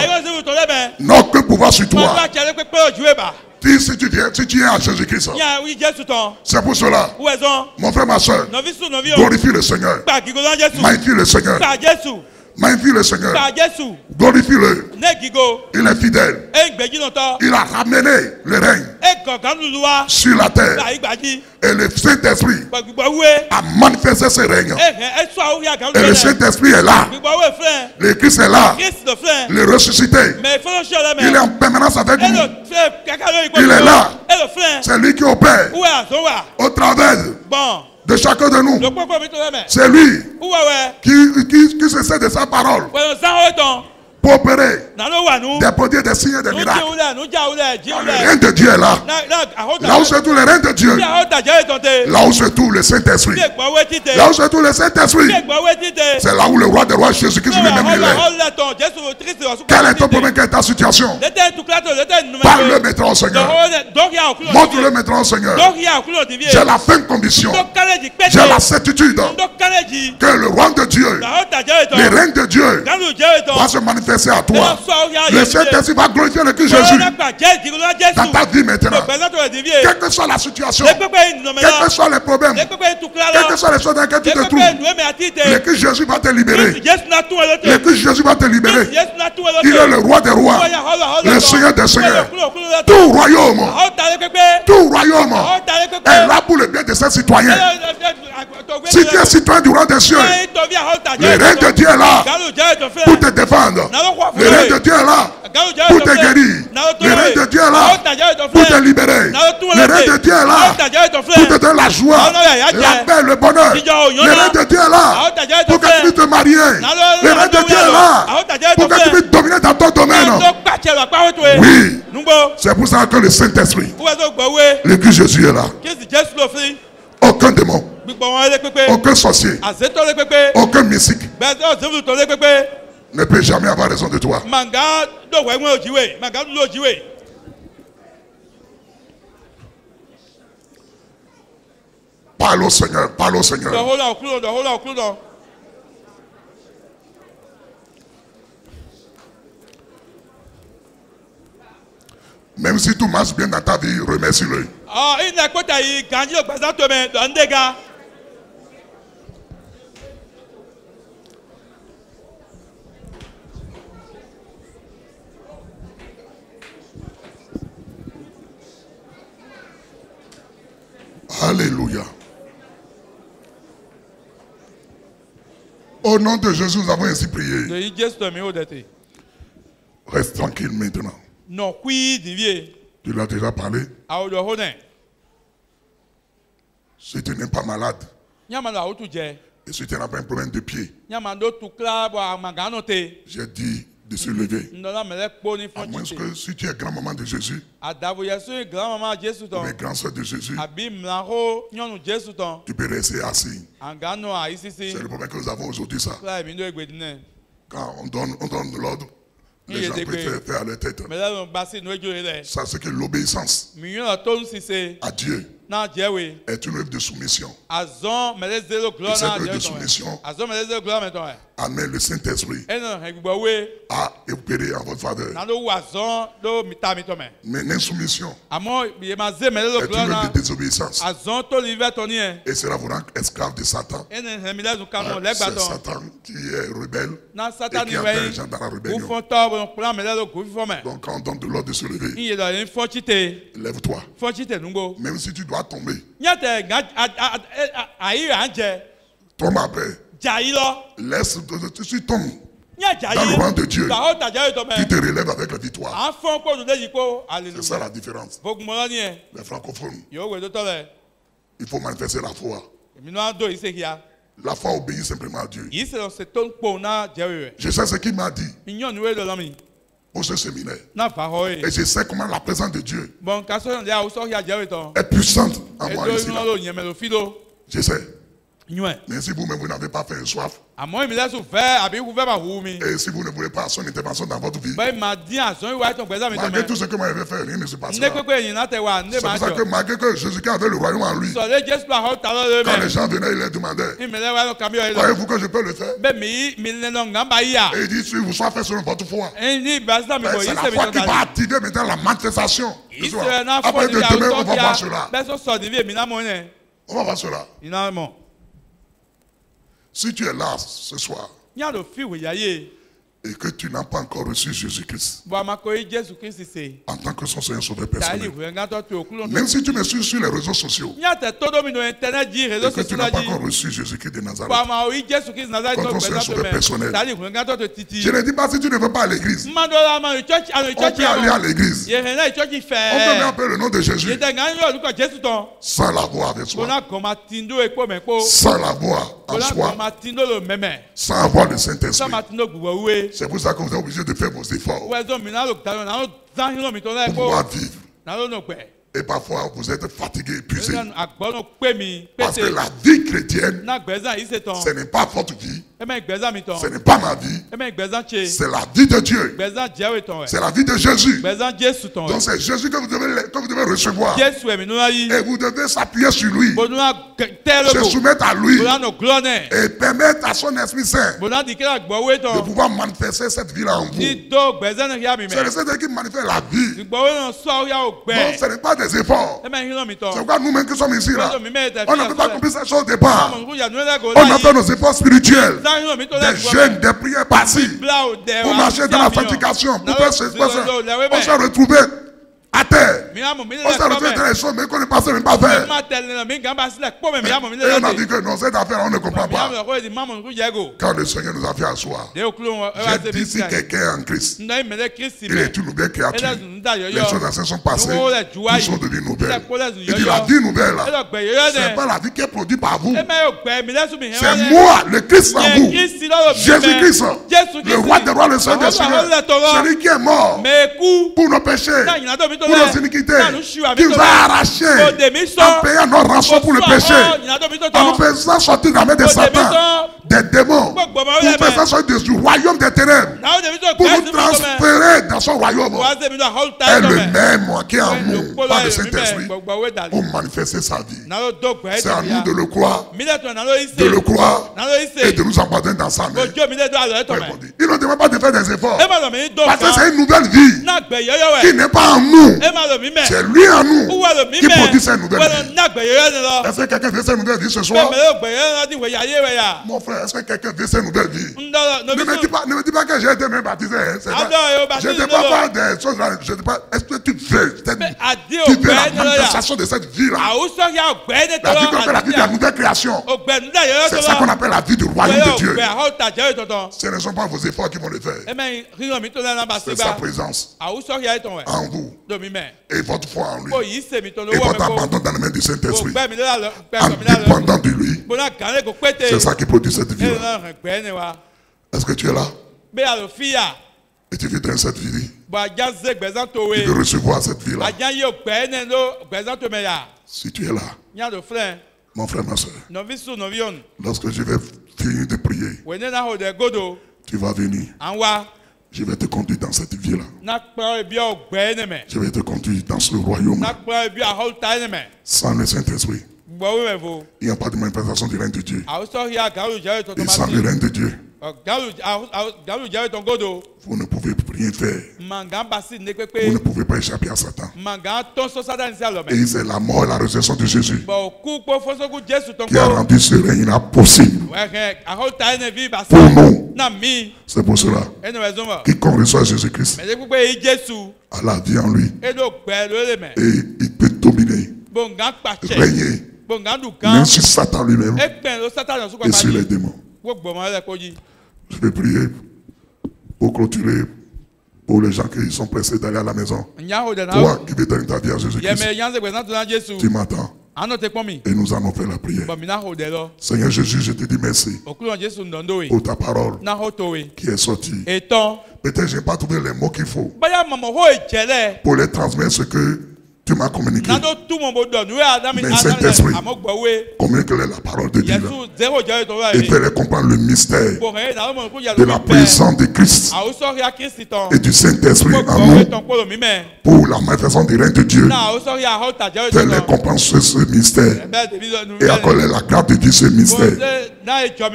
n'a aucun pouvoir sur toi. Si tu es à Jésus-Christ, c'est pour cela, mon frère, ma soeur, glorifie le Seigneur, magnifie le Seigneur, magnifie le Seigneur, glorifie-le. Il est fidèle. Il a ramené le règne sur la terre. Et le Saint-Esprit a manifesté ce règne. Et le Saint-Esprit est là. Le Christ est là. Le ressuscité. Il est en permanence avec nous. Il est là. C'est lui qui opère au travers de chacun de nous. C'est lui qui se sert de sa parole pour opérer des produits, des signes et des miracles. Le règne de Dieu est là. Là où se trouve le règne de Dieu, là où se trouve le Saint-Esprit, là où se trouve le Saint-Esprit, c'est là où le roi des rois Jésus-Christ lui-même il est. Quelle est ton problème, quelle est ta situation? Parle-le maintenant au Seigneur. Montre-le maintenant au Seigneur. J'ai la ferme conviction, j'ai la certitude que le roi de Dieu, le règne de Dieu va se manifester à toi. Le Saint-Esprit va glorifier le Christ Jésus dans ta vie maintenant. Quelle que soit la situation, quels que soient les problèmes, quelles que soient les choses dans lesquelles tu te trouves, le Christ Jésus va te libérer. Le Christ Jésus va te libérer. Il est le roi des rois, le Seigneur des seigneurs. Tout royaume est là pour le bien de ses citoyens. Si tu es citoyen du roi des cieux, le règne de Dieu est là pour te défendre. Le règne de Dieu est là pour te guérir. Le règne de Dieu est là pour te libérer. Le règne de Dieu est là pour te donner la joie, la paix, le bonheur. Le règne de Dieu est là pour que tu puisses te marier. Le règne de Dieu est là pour que tu puisses dominer dans ton domaine. Oui, c'est pour ça que le Saint-Esprit, le Christ Jésus est là. Aucun démon, aucun sorcier, aucun mystique ne peut jamais avoir raison de toi. Parle au Seigneur, parle au Seigneur. Même si tout marche bien dans ta vie, remercie-le. Oh, il n'a pas taillé quand il a passé toi mais dans des gars. Alléluia. Au nom de Jésus, nous avons ainsi prié. Reste tranquille maintenant. Non, qui dit. Tu l'as déjà parlé. Si tu n'es pas malade, et si tu n'as pas un problème de pied, j'ai dit de se lever. À moins que si tu es grand-maman de Jésus, ou grand-sœur de Jésus, tu peux rester assis. C'est le problème que nous avons aujourd'hui, ça. Quand on donne l'ordre, les gens préfèrent faire à leur tête. Ça, c'est que l'obéissance à Dieu est une œuvre de soumission. Et cette œuvre de soumission amène le Saint-Esprit à opérer en votre faveur. Mais l'insoumission est une œuvre de désobéissance. Et cela vous rend esclave de Satan. C'est Satan qui est rebelle et qui appelle les gens dans la rébellion. Donc quand on donne de l'ordre de se lever, lève-toi. Même si tu dois tomber, tombe après. Laisse, tu tombes dans le rang de Dieu, qui te relève avec la victoire. C'est ça la différence. Les francophones, il faut manifester la foi. La foi obéit simplement à Dieu. Je sais ce qu'il m'a dit pour ce séminaire. Et je sais comment la présence de Dieu est puissante en moi ici. Je sais. Mais si vous-même vous n'avez pas fait un soif, et si vous ne voulez pas son intervention dans votre vie, malgré tout ce que moi j'avais fait, rien ne se passera. C'est pour ça que malgré que Jésus-Christ avait le royaume en lui, quand les gens venaient, il leur demandait, croyez-vous que je peux le faire? Et il dit, si vous soyez fait selon votre foi. C'est la foi qui va attirer maintenant la manifestation. Après de demain, on va voir cela. On va voir cela. Si tu es là ce soir et que tu n'as pas encore reçu Jésus-Christ en tant que son Seigneur Sauveur personnel, même si tu me suis sur les réseaux sociaux et que tu n'as pas encore reçu Jésus-Christ de Nazareth comme ton Seigneur Sauveur personnel, je ne dis pas si tu ne veux pas à l'église. On peut aller à l'église. On peut même appeler le nom de Jésus sans la voix avec soi, sans la voix en soi, sans avoir le Saint-Esprit. C'est pour ça que vous êtes obligé de faire vos efforts pour pouvoir vivre. Et parfois, vous êtes fatigué, épuisé. Parce que la vie chrétienne, ce n'est pas votre vie. Ce n'est pas ma vie. C'est la vie de Dieu. C'est la vie de Jésus. Donc c'est Jésus que vous devez recevoir. Et vous devez s'appuyer sur lui. Se soumettre à lui. Et permettre à son Esprit Saint de pouvoir manifester cette vie-là en vous. C'est le Seigneur qui manifeste la vie. Donc ce n'est pas des efforts. C'est pourquoi nous-mêmes qui sommes ici là, on n'a pas compris cette chose au départ. On a fait nos efforts spirituels, des jeûnes, des prières passives, pour marcher dans la fatigation, pour faire ce on s'est retrouvé à terre. On s'est retrouvé dans les choses, mais qu'on ne passait même pas faire. Et on a dit que non, cette affaire, on ne comprend pas. Quand le Seigneur nous a fait asseoir, j'ai dit si quelqu'un est en Christ, il est une nouvelle créature. Les choses anciennes sont passées, tout sont devenues nouvelles. Il dit la vie nouvelle, c'est pas la vie qui est produite par vous. C'est moi, le Christ en vous. Jésus-Christ, le roi des rois, le Seigneur des seigneurs. Celui qui est mort pour nos péchés, pour nos iniquités, qui nous a arrachés en payant nos rançons pour le péché, en nous faisant sortir de la main de Satan, des démons, pour nous faire sortir du royaume des ténèbres, pour nous transférer dans son royaume. Et le même qui est en nous, par le Saint-Esprit, pour manifester sa vie. C'est à nous de le croire, et de nous emporter dans sa main. Il ne demande pas de faire des efforts. Parce que c'est une nouvelle vie qui n'est pas en nous. C'est lui en nous qui produit cette nouvelle vie. Est-ce que quelqu'un veut cette nouvelle vie ce soir? Mon frère, est-ce que quelqu'un veut cette nouvelle vie? Ne me dis pas que j'ai été même baptisé. Je ne te parle pas des choses là. Je ne te parle. Est-ce que tu veux la manifestation de cette vie là? La vie qu'on appelle la vie de la nouvelle création. C'est ça qu'on appelle la vie du royaume de Dieu. Ce ne sont pas vos efforts qui vont le faire. C'est sa présence en vous. Et votre foi en lui. Et votre abandon dans les mains du Saint-Esprit. En dépendant de lui. C'est ça qui produit cette vie. Est-ce que tu es là? Et tu vis dans cette vie. Tu veux recevoir cette vie-là. Si tu es là, mon frère, ma soeur, lorsque je vais finir de prier, tu vas venir. Je vais te conduire dans cette vie-là. Je vais te conduire dans ce royaume. Sans le Saint-Esprit, il n'y a pas de manifestation du règne de Dieu. Et sans le règne de Dieu, vous ne pouvez rien faire. Vous ne pouvez pas échapper à Satan. Et c'est la mort et la résurrection de Jésus qui a rendu ce règne impossible pour nous. C'est pour cela quiconque reçoit Jésus-Christ a la vie en lui. Et il peut dominer, régner, même sur Satan lui-même et sur les démons. Je vais prier pour clôturer pour les gens qui sont pressés d'aller à la maison. Toi qui veux donner ta vie à Jésus-Christ, tu m'attends. Et nous allons faire la prière. Seigneur Jésus, je te dis merci pour ta parole qui est sortie. Peut-être je n'ai pas trouvé les mots qu'il faut pour les transmettre ce que tu m'as communiqué. Mais Saint-Esprit, communique-les la parole de Dieu et fais-les comprendre le mystère de la présence de Christ et du Saint-Esprit en nous pour la manifestation du règne de Dieu. Fais-les comprendre ce mystère et accorde la grâce de Dieu ce mystère.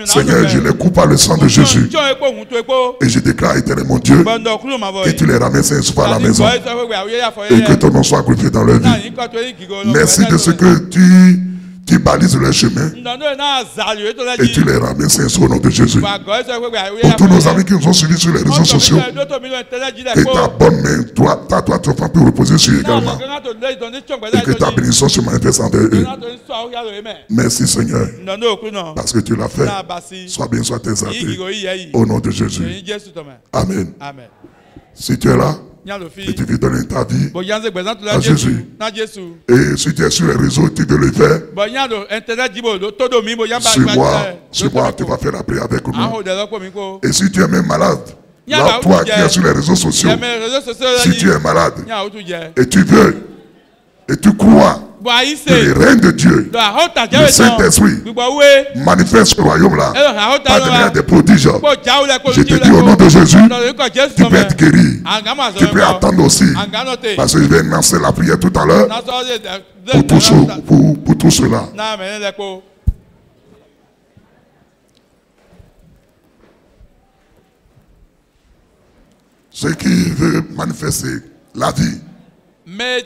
Seigneur, je les coupe par le sang de Jésus et je déclare éternellement mon Dieu que tu les ramènes sains et saufs à la maison et que ton nom soit glorifié dans leur vie. Merci de ce que tu balises le chemin et tu les ramènes sains et saufs au nom de Jésus. Pour tous nos amis qui nous ont suivis sur les réseaux sociaux, que ta bonne main, ta droite peut reposer sur eux également et que ta bénédiction se manifeste en eux. Merci Seigneur parce que tu l'as fait. Sois bien, sois exalté au nom de Jésus. Amen. Si tu es là et tu veux donner ta vie à Jésus, et si tu es sur les réseaux, tu veux le faire, suis-moi, tu vas faire la prière avec nous. Et si tu es même malade, là, toi qui es sur les réseaux sociaux, si tu es malade et tu veux et tu crois que le règne de Dieu, le Saint-Esprit, manifeste ce royaume-là par des moyens de prodiges. Je te dis au nom de Jésus, tu peux être guéri. Tu peux attendre aussi. Parce que je vais lancer la prière tout à l'heure pour tout cela. Ce qui veut manifester la vie. La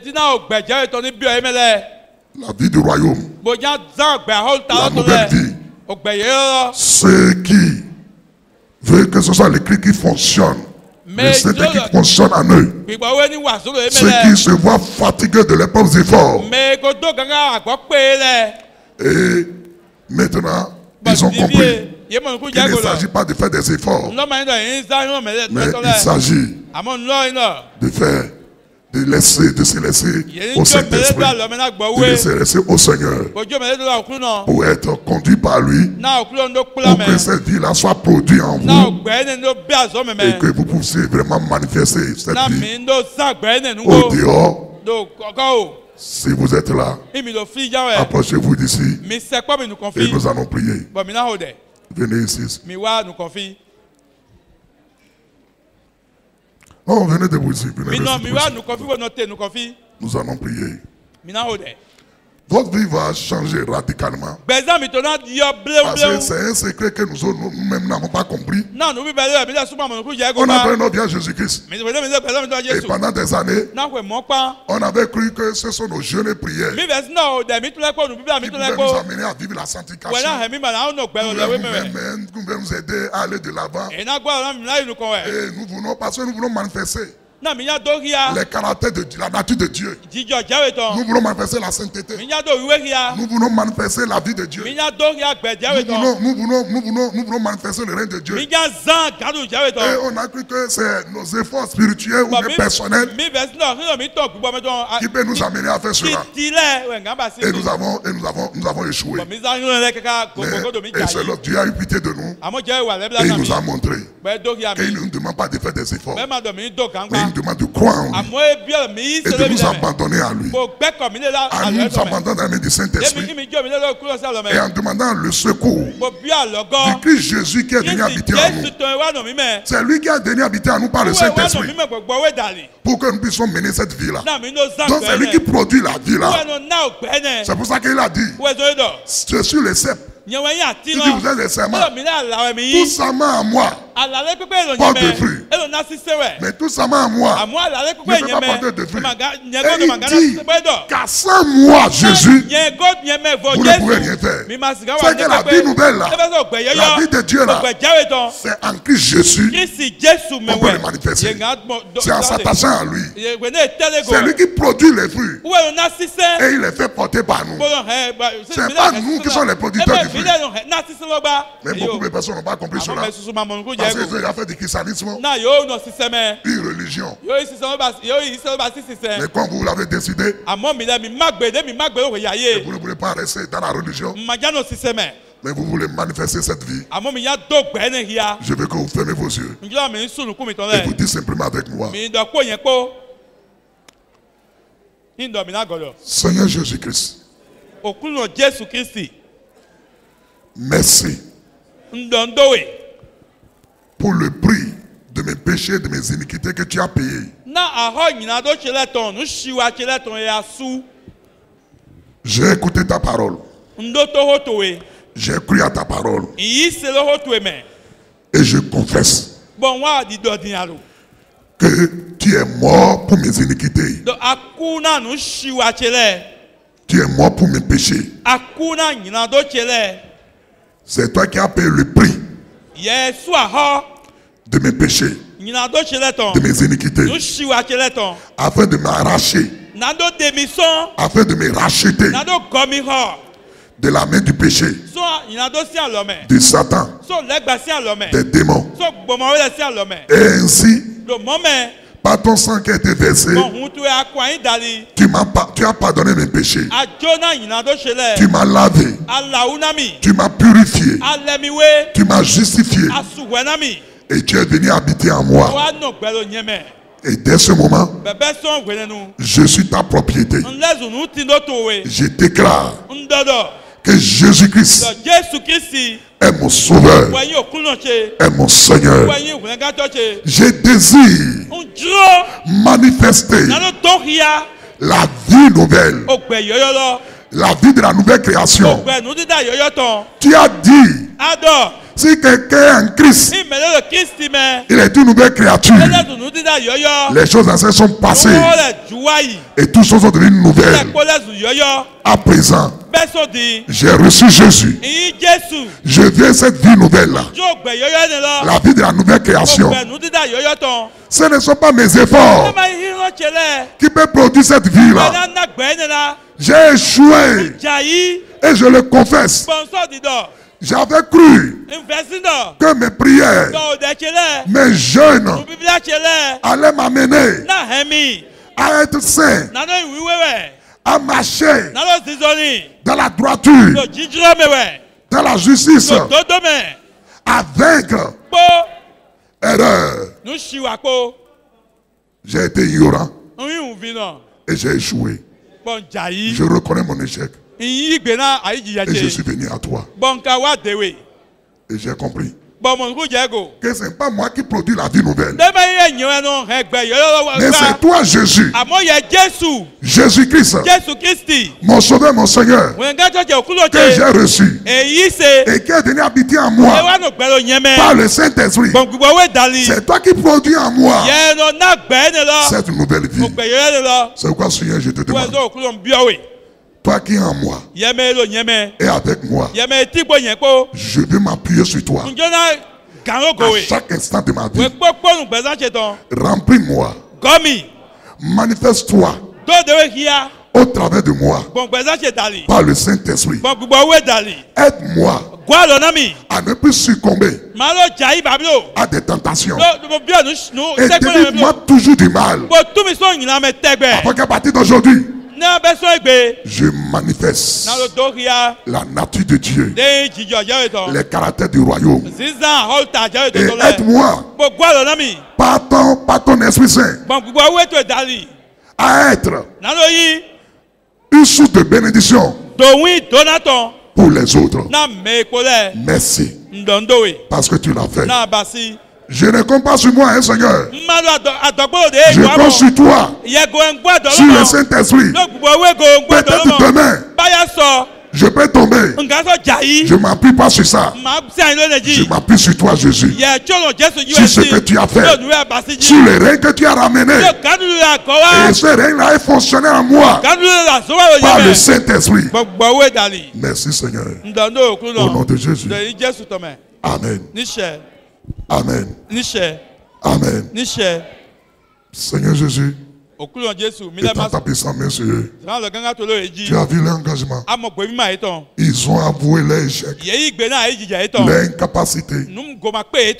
vie du royaume. La nouvelle vie. Ce qui veut que ce soit l'écrit qui fonctionne. Mais c'est qui fonctionne en eux. Ceux qui se voient fatigués de leurs propres efforts. Et maintenant, ils ont compris qu'il ne s'agit pas de faire des efforts. Mais il s'agit de faire. De se laisser au Saint-Esprit, de se laisser au Seigneur pour être conduit par lui, pour que cette vie-là soit produite en vous et que vous puissiez vraiment manifester cette vie au dehors. Si vous êtes là, approchez-vous d'ici et nous allons prier. Venez ici. Oh, venez debout ici. Nous allons prier. votre vie va changer radicalement. Parce que c'est un secret que nous-mêmes n'avons pas compris. On a donné notre vie à Jésus-Christ. Et pendant des années, on avait cru que ce sont nos jeûnes et prières qui pouvaient nous amener à vivre la sanctification. Nous voulons nous aider à aller de l'avant. Et nous voulons, parce que nous voulons manifester les caractères de la nature de Dieu. Nous voulons manifester la sainteté. Nous voulons manifester la vie de Dieu. Nous voulons manifester le règne de Dieu. Et on a cru que c'est nos efforts spirituels ou personnels qui peuvent nous amener à faire cela. Et nous avons échoué. Et c'est là que Dieu a eu pitié de nous. Et il nous a montré qu'il ne nous demande pas de faire des efforts. Mais il demande de croire en lui et de nous abandonner à lui, à nous abandonner dans la main du Saint-Esprit et en demandant le secours du Christ Jésus qui est venu habiter en nous. C'est lui qui a venu habiter en nous par le Saint-Esprit pour que nous puissions mener cette vie-là. Donc c'est lui qui produit la vie là. C'est pour ça qu'il a dit, je suis le cep. Il dit, vous êtes les serments. Tout serment à moi porte de fruits. Mais tout serment à moi ne peut pas porter de fruits. Et il dit qu'à sans moi, Jésus, vous ne pouvez rien faire. C'est que la vie nouvelle là, la vie de Dieu là, c'est en Christ Jésus qu'on peut le manifester. C'est en s'attachant à lui. C'est lui qui produit les fruits. Et il les fait porter par nous. C'est pas nous qui sommes les producteurs du fruit. Mais beaucoup de personnes n'ont pas compris cela. Parce qu'ils ont fait du christianisme une religion. Mais quand vous l'avez décidé, vous ne voulez pas rester dans la religion, mais vous voulez manifester cette vie. Je veux que vous fermez vos yeux et vous dites simplement avec moi, Seigneur Jésus-Christ, merci pour le prix de mes péchés et de mes iniquités que tu as payé. J'ai écouté ta parole. J'ai cru à ta parole. Et je confesse que tu es mort pour mes iniquités. Tu es mort pour mes péchés. C'est toi qui as payé le prix de mes péchés, de mes iniquités, afin de m'arracher, afin de me racheter de la main du péché, de Satan, des démons. Et ainsi, par ton sang qui a été versé, tu as pardonné mes péchés. Tu m'as lavé. Tu m'as purifié. Tu m'as justifié. Et tu es venu habiter en moi. Et dès ce moment, je suis ta propriété. Je déclare que Jésus-Christ est mon sauveur, est mon Seigneur. Je désire manifester la vie nouvelle, la vie de la nouvelle création. Tu as dit, si quelqu'un est en Christ, il est une nouvelle créature. Les choses anciennes sont passées et toutes choses sont devenues nouvelles. À présent, j'ai reçu Jésus. Je viens cette vie nouvelle-là, la vie de la nouvelle création. Ce ne sont pas mes efforts qui peuvent produire cette vie-là. J'ai échoué et je le confesse. J'avais cru que mes prières, mes jeûnes allaient m'amener à être saint, à marcher dans la droiture, dans la justice, à vaincre erreur. J'ai été ignorant et j'ai échoué. Je reconnais mon échec. Et je suis venu à toi. Et j'ai compris Que ce n'est pas moi qui produis la vie nouvelle. Mais c'est toi, Jésus. Jésus-Christ. Mon sauveur, mon Seigneur. Que j'ai reçu. Et qui est venu habiter en moi. Par le Saint-Esprit. C'est toi qui produis en moi cette nouvelle vie. C'est pourquoi, Seigneur, je te demande. Toi qui es en moi et avec moi, je veux m'appuyer sur toi à chaque instant de ma vie. Remplis-moi. Manifeste-toi au travers de moi par le Saint-Esprit. Aide-moi à ne plus succomber à des tentations. Et délivre-moi toujours du mal. Afin qu'à partir d'aujourd'hui, je manifeste la nature de Dieu, les caractères du royaume. Et aide-moi par ton Esprit Saint à être une source de bénédiction pour les autres. Merci parce que tu l'as fait. Je ne compte pas sur moi, hein, Seigneur. Je compte sur toi, sur le Saint-Esprit. Peut-être demain, je peux tomber. Je ne m'appuie pas sur ça. Je m'appuie sur toi, Jésus. Sur ce que tu as fait. Sur le règne que tu as ramené. Et ce règne-là est fonctionné en moi par le Saint-Esprit. Merci, Seigneur. Au nom de Jésus. Amen. Amen. Amen. Seigneur Jésus, étant ta puissance, monsieur, tu as vu l'engagement. Ils ont avoué leur échec, leur incapacité.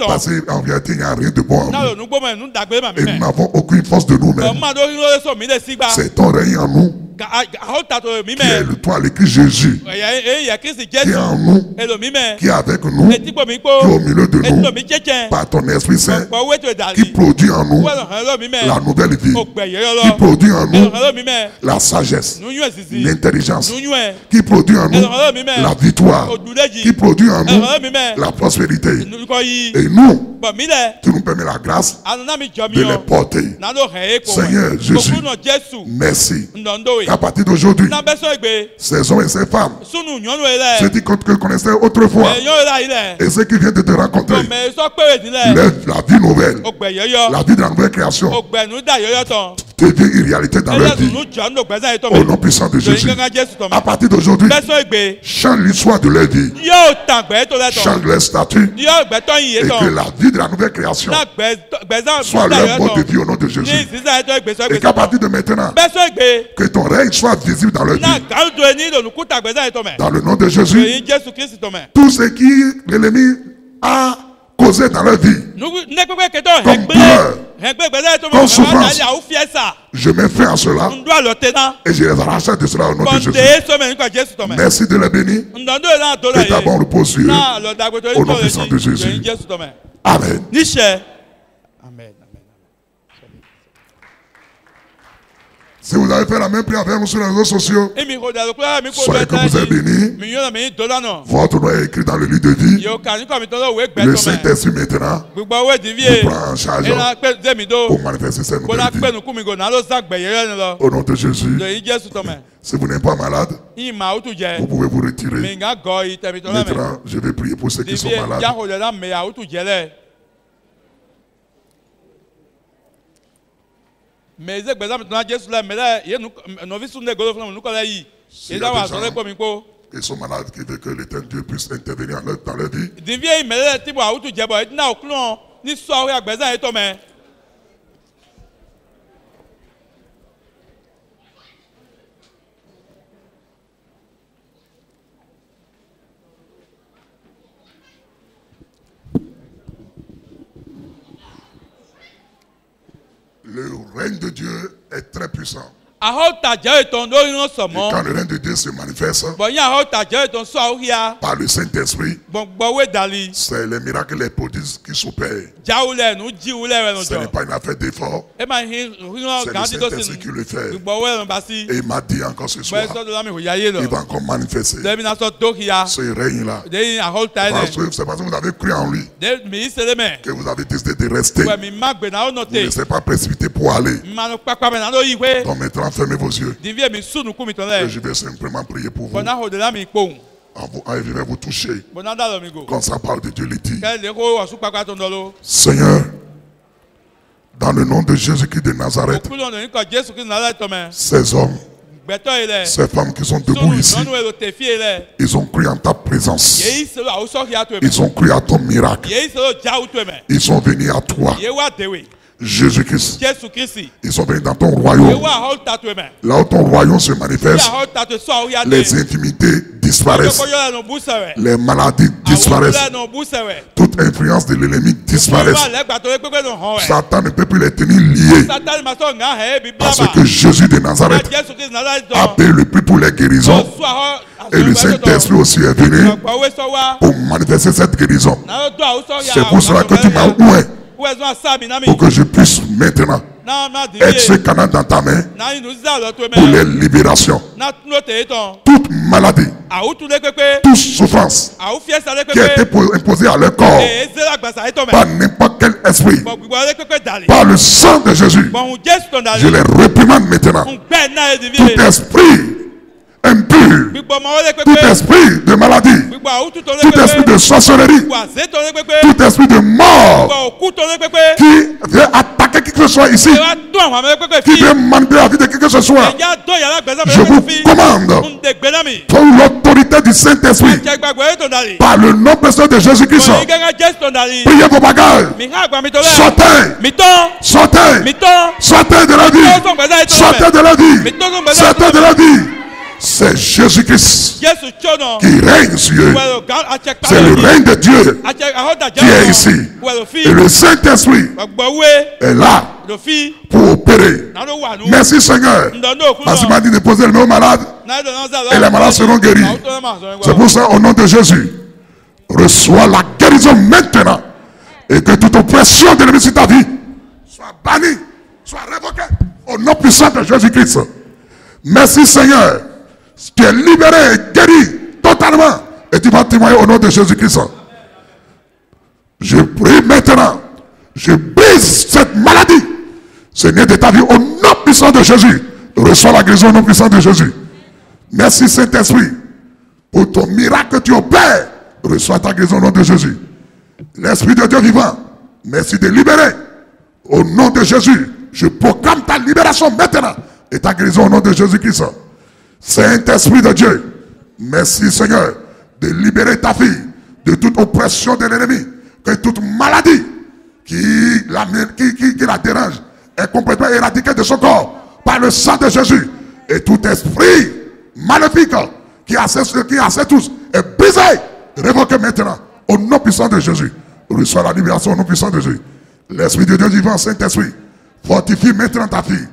Parce qu'en vérité, il n'y a rien de bon en nous. Et nous n'avons aucune force de nous-mêmes. C'est ton règne en nous. Qui est le toi, l'écrit Jésus, qui est en nous, qui est avec nous, qui est au milieu de nous, par ton Esprit Saint, qui produit en nous la nouvelle vie, qui produit en nous la sagesse, l'intelligence, qui produit en nous la victoire, qui produit en nous la prospérité. Et nous, tu nous permets la grâce de les porter. Seigneur Jésus, merci. À partir d'aujourd'hui, ces hommes et ces femmes, ceux qui connaissaient autrefois et ceux qui viennent de te rencontrer, la vie nouvelle, la vie de la nouvelle création, devient une réalité dans leur vie. Au nom puissant de Jésus. À partir d'aujourd'hui, change l'histoire de leur vie, change leur statut, et que la vie de la nouvelle création soit leur mode de vie au nom de Jésus. Et qu'à partir de maintenant, que ton règne soit visible dans leur vie. Dans le nom de Jésus, tout ce qui l'ennemi a causé dans leur vie, comme douleur, comme souffrance, je mets fin à cela et je les arrache de cela au nom de Jésus. Merci de les bénir et ta bonne repose sur eux au nom puissant de Jésus. Amen. Amen. Si vous avez fait la même prière avec nous sur les réseaux sociaux, soyez que vous êtes bénis. Votre nom est écrit dans le livre de vie. Le Saint-Esprit maintenant vous prend en charge pour manifester cette nouvelle vie. Au nom de Jésus. Si vous n'êtes pas malade, vous pouvez vous retirer. Maintenant, je vais prier pour ceux qui sont malades. Mais par exemple, Jésus là, mais là, il y a nos vies sont des gros nous collègues. Il y a des gens qui sont malades qui veulent que l'Éternel Dieu puisse intervenir dans leur vie. Le règne de Dieu est très puissant. Et quand le règne de Dieu se manifeste par le Saint-Esprit, C'est les miracles et les prodiges qui s'opèrent. Ce n'est pas une affaire d'effort. C'est le Saint-Esprit qui le fait. Et il m'a dit encore ce soir, il va encore manifester ce règne-là. C'est parce que vous avez cru en lui que vous avez décidé de rester. Vous ne laissez pas précipiter pour aller. Donc maintenant, fermez vos yeux. Et je vais simplement prier pour vous. Je vais vous toucher. Comme ça parle de Dieu le dit. Seigneur, dans le nom de Jésus-Christ de Nazareth, ces hommes, ces femmes qui sont debout ici, ils ont cru en ta présence. Ils ont cru à ton miracle. Ils sont venus à toi. Jésus-Christ. Ils sont venus dans ton royaume. Là où ton royaume se manifeste, les infimités disparaissent. Les maladies disparaissent. Toute influence de l'ennemi disparaît. Satan ne peut plus les tenir liés. Parce que Jésus de Nazareth a payé le prix pour les guérisons. Et le Saint-Esprit aussi est venu pour manifester cette guérison. C'est pour cela que tu m'as oué. Pour que je puisse maintenant être ce canal dans ta main pour les libérations. Toute maladie, toute souffrance qui a été imposée à leur corps par n'importe quel esprit, par le sang de Jésus, je les réprimande maintenant. Tout esprit impur, tout esprit de maladie, tout esprit de sorcellerie, tout esprit de mort qui vient attaquer qui que ce soit ici, qui vient manipuler la vie de qui que ce soit, je vous commande, pour l'autorité du Saint-Esprit, par le nom précieux de Jésus-Christ, priez vos bagages, sortez de la vie, sortez de la vie, sortez de la vie. C'est Jésus-Christ qui règne sur eux. C'est le règne de Dieu qui est ici. Et le Saint-Esprit est là pour opérer. Merci Seigneur. Parce qu'il m'a dit de poser le nom aux malades et les malades seront guéris. C'est pour ça, au nom de Jésus, reçois la guérison maintenant. Et que toute oppression de l'ennemi sur ta vie soit bannie, soit révoquée. Au nom puissant de Jésus-Christ. Merci Seigneur. Tu es libéré, guéri totalement. Et tu vas témoigner au nom de Jésus-Christ. Je prie maintenant. Je brise cette maladie. Seigneur de ta vie au nom puissant de Jésus. Reçois la guérison au nom puissant de Jésus. Merci Saint-Esprit. Pour ton miracle que tu opères. Reçois ta guérison au nom de Jésus. L'Esprit de Dieu vivant. Merci de libérer. Au nom de Jésus. Je proclame ta libération maintenant. Et ta guérison au nom de Jésus-Christ. Saint-Esprit de Dieu, merci Seigneur de libérer ta fille de toute oppression de l'ennemi, que toute maladie qui la dérange est complètement éradiquée de son corps par le sang de Jésus. Et tout esprit maléfique qui a tous est brisé, révoqué maintenant au nom puissant de Jésus. Reçois la libération au nom puissant de Jésus. L'Esprit de Dieu vivant, Saint-Esprit, fortifie maintenant ta fille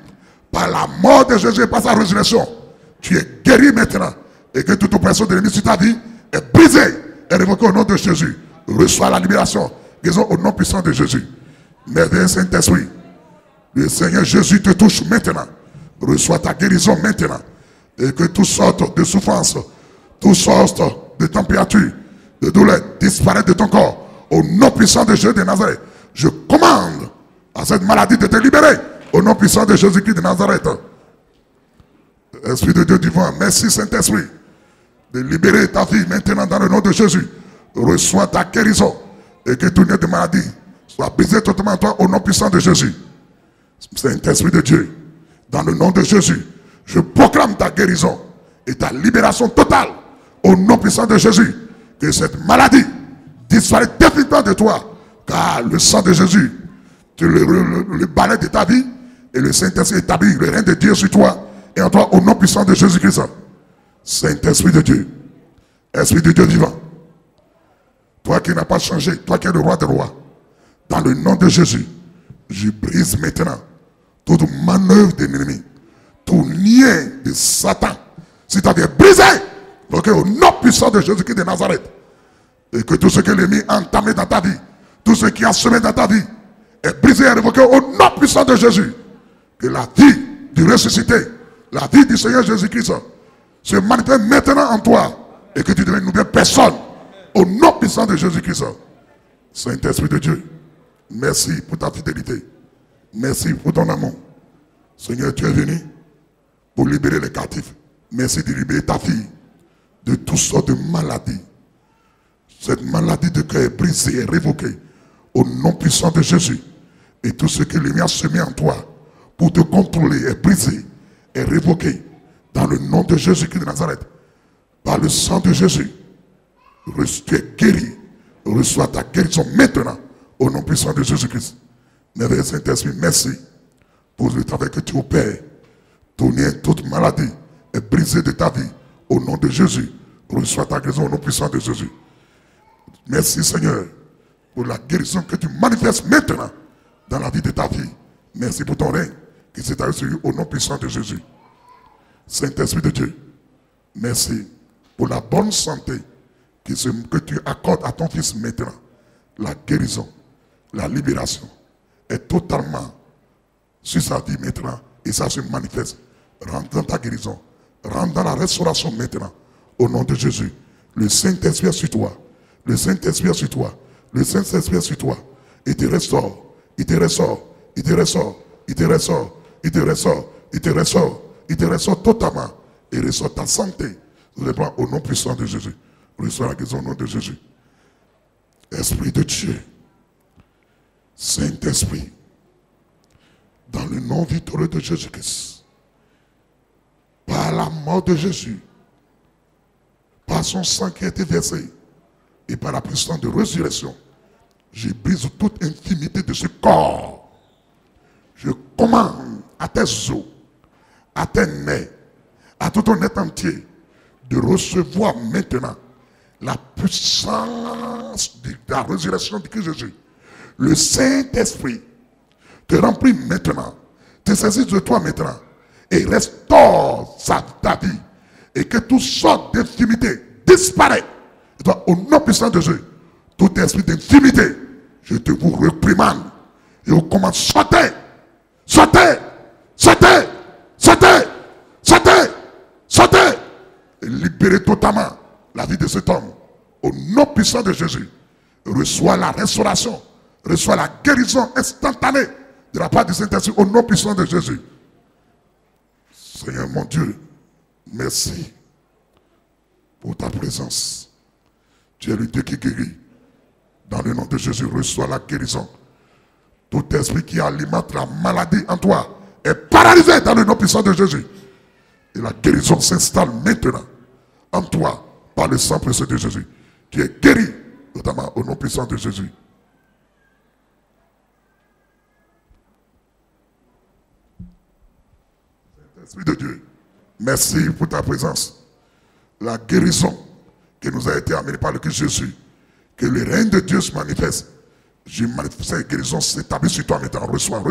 par la mort de Jésus et par sa résurrection. Tu es guéri maintenant. Et que toute oppression de l'ennemi sur ta vie est brisée et révoquée au nom de Jésus. Reçois la libération. Guérison au nom puissant de Jésus. Merveilleux Saint-Esprit. Le Seigneur Jésus te touche maintenant. Reçois ta guérison maintenant. Et que toutes sortes de souffrances, toutes sortes de températures, de douleurs disparaissent de ton corps. Au nom puissant de Jésus de Nazareth. Je commande à cette maladie de te libérer. Au nom puissant de Jésus-Christ de Nazareth. Esprit de Dieu divin, merci Saint-Esprit de libérer ta fille maintenant dans le nom de Jésus. Reçois ta guérison et que tout nez de maladie soit brisé totalement à toi au nom puissant de Jésus. Saint-Esprit de Dieu, dans le nom de Jésus, je proclame ta guérison et ta libération totale au nom puissant de Jésus. Que cette maladie disparaisse définitivement de toi, car le sang de Jésus, tu le balai de ta vie et le Saint-Esprit établit le règne de Dieu sur toi. Et en toi, au nom puissant de Jésus-Christ, Saint-Esprit de Dieu, Esprit de Dieu vivant, toi qui n'as pas changé, toi qui es le roi des rois, dans le nom de Jésus, je brise maintenant toute manœuvre de l'ennemi, tout lien de Satan. Si tu avais brisé, donc au nom puissant de Jésus-Christ de Nazareth, Et que tout ce que l'ennemi a entamé dans ta vie, tout ce qui a semé dans ta vie, est brisé et révoqué au nom puissant de Jésus. Que la vie du ressuscité, la vie du Seigneur Jésus-Christ se manifeste maintenant en toi et que tu deviennes une nouvelle personne au nom puissant de Jésus-Christ. Saint-Esprit de Dieu, merci pour ta fidélité. Merci pour ton amour. Seigneur, tu es venu pour libérer les captifs. Merci de libérer ta fille de toutes sortes de maladies. Cette maladie de cœur est brisée et révoquée au nom puissant de Jésus. Et tout ce que l'ennemi a semé en toi pour te contrôler est brisé et révoqué dans le nom de Jésus-Christ de Nazareth. Par le sang de Jésus, tu es guéri. Reçois ta guérison maintenant au nom puissant de Jésus-Christ. Merveilleux Saint-Esprit, merci pour le travail que tu opères. Toute maladie est brisée de ta vie au nom de Jésus. Reçois ta guérison au nom puissant de Jésus. Merci Seigneur pour la guérison que tu manifestes maintenant dans la vie de ta vie. Merci pour ton règne qui s'est reçu au nom puissant de Jésus. Saint-Esprit de Dieu, merci pour la bonne santé que tu accordes à ton fils maintenant. La guérison, la libération est totalement sur sa vie maintenant et ça se manifeste. Rentre dans ta guérison, rentre dans la restauration maintenant au nom de Jésus. Le Saint-Esprit est sur toi. Le Saint-Esprit est sur toi. Le Saint-Esprit est sur toi. Il te restaure. Il te ressort. Il te ressort. Il te ressort. Il te ressort. Il te ressort. Il te ressort totalement. Et ressort ta santé. Je le prends au nom puissant de Jésus. Reçois la guérison au nom de Jésus. Esprit de Dieu. Saint-Esprit. Dans le nom victorieux de Jésus-Christ. Par la mort de Jésus. Par son sang qui a été versé. Et par la puissance de résurrection, je brise toute infimité de ce corps. Je commande à tes os, à tes nerfs, à tout ton être entier, de recevoir maintenant la puissance de la résurrection de Christ Jésus. Le Saint-Esprit te remplit maintenant, te saisit de toi maintenant, et restaure ta vie, et que toute sorte d'infimité disparaît. Et toi, au nom puissant de Jésus, tout esprit d'infimité, je te vous réprimande. Et on commence, sautez, sautez, sautez, sautez, sautez, sautez. Et libérez totalement la vie de cet homme. Au nom puissant de Jésus, reçois la restauration, reçois la guérison instantanée de la part du Saint-Esprit au nom puissant de Jésus. Seigneur mon Dieu, merci pour ta présence. Tu es le Dieu qui guérit. Dans le nom de Jésus, reçois la guérison. Tout esprit qui alimente la maladie en toi est paralysé dans le nom puissant de Jésus. Et la guérison s'installe maintenant en toi par le sang précieux de Jésus. Tu es guéri, notamment au nom puissant de Jésus. Esprit de Dieu, merci pour ta présence. La guérison qui nous a été amenée par le Christ Jésus, que le règne de Dieu se manifeste. Je manifeste la guérison s'établit sur toi maintenant. Reçois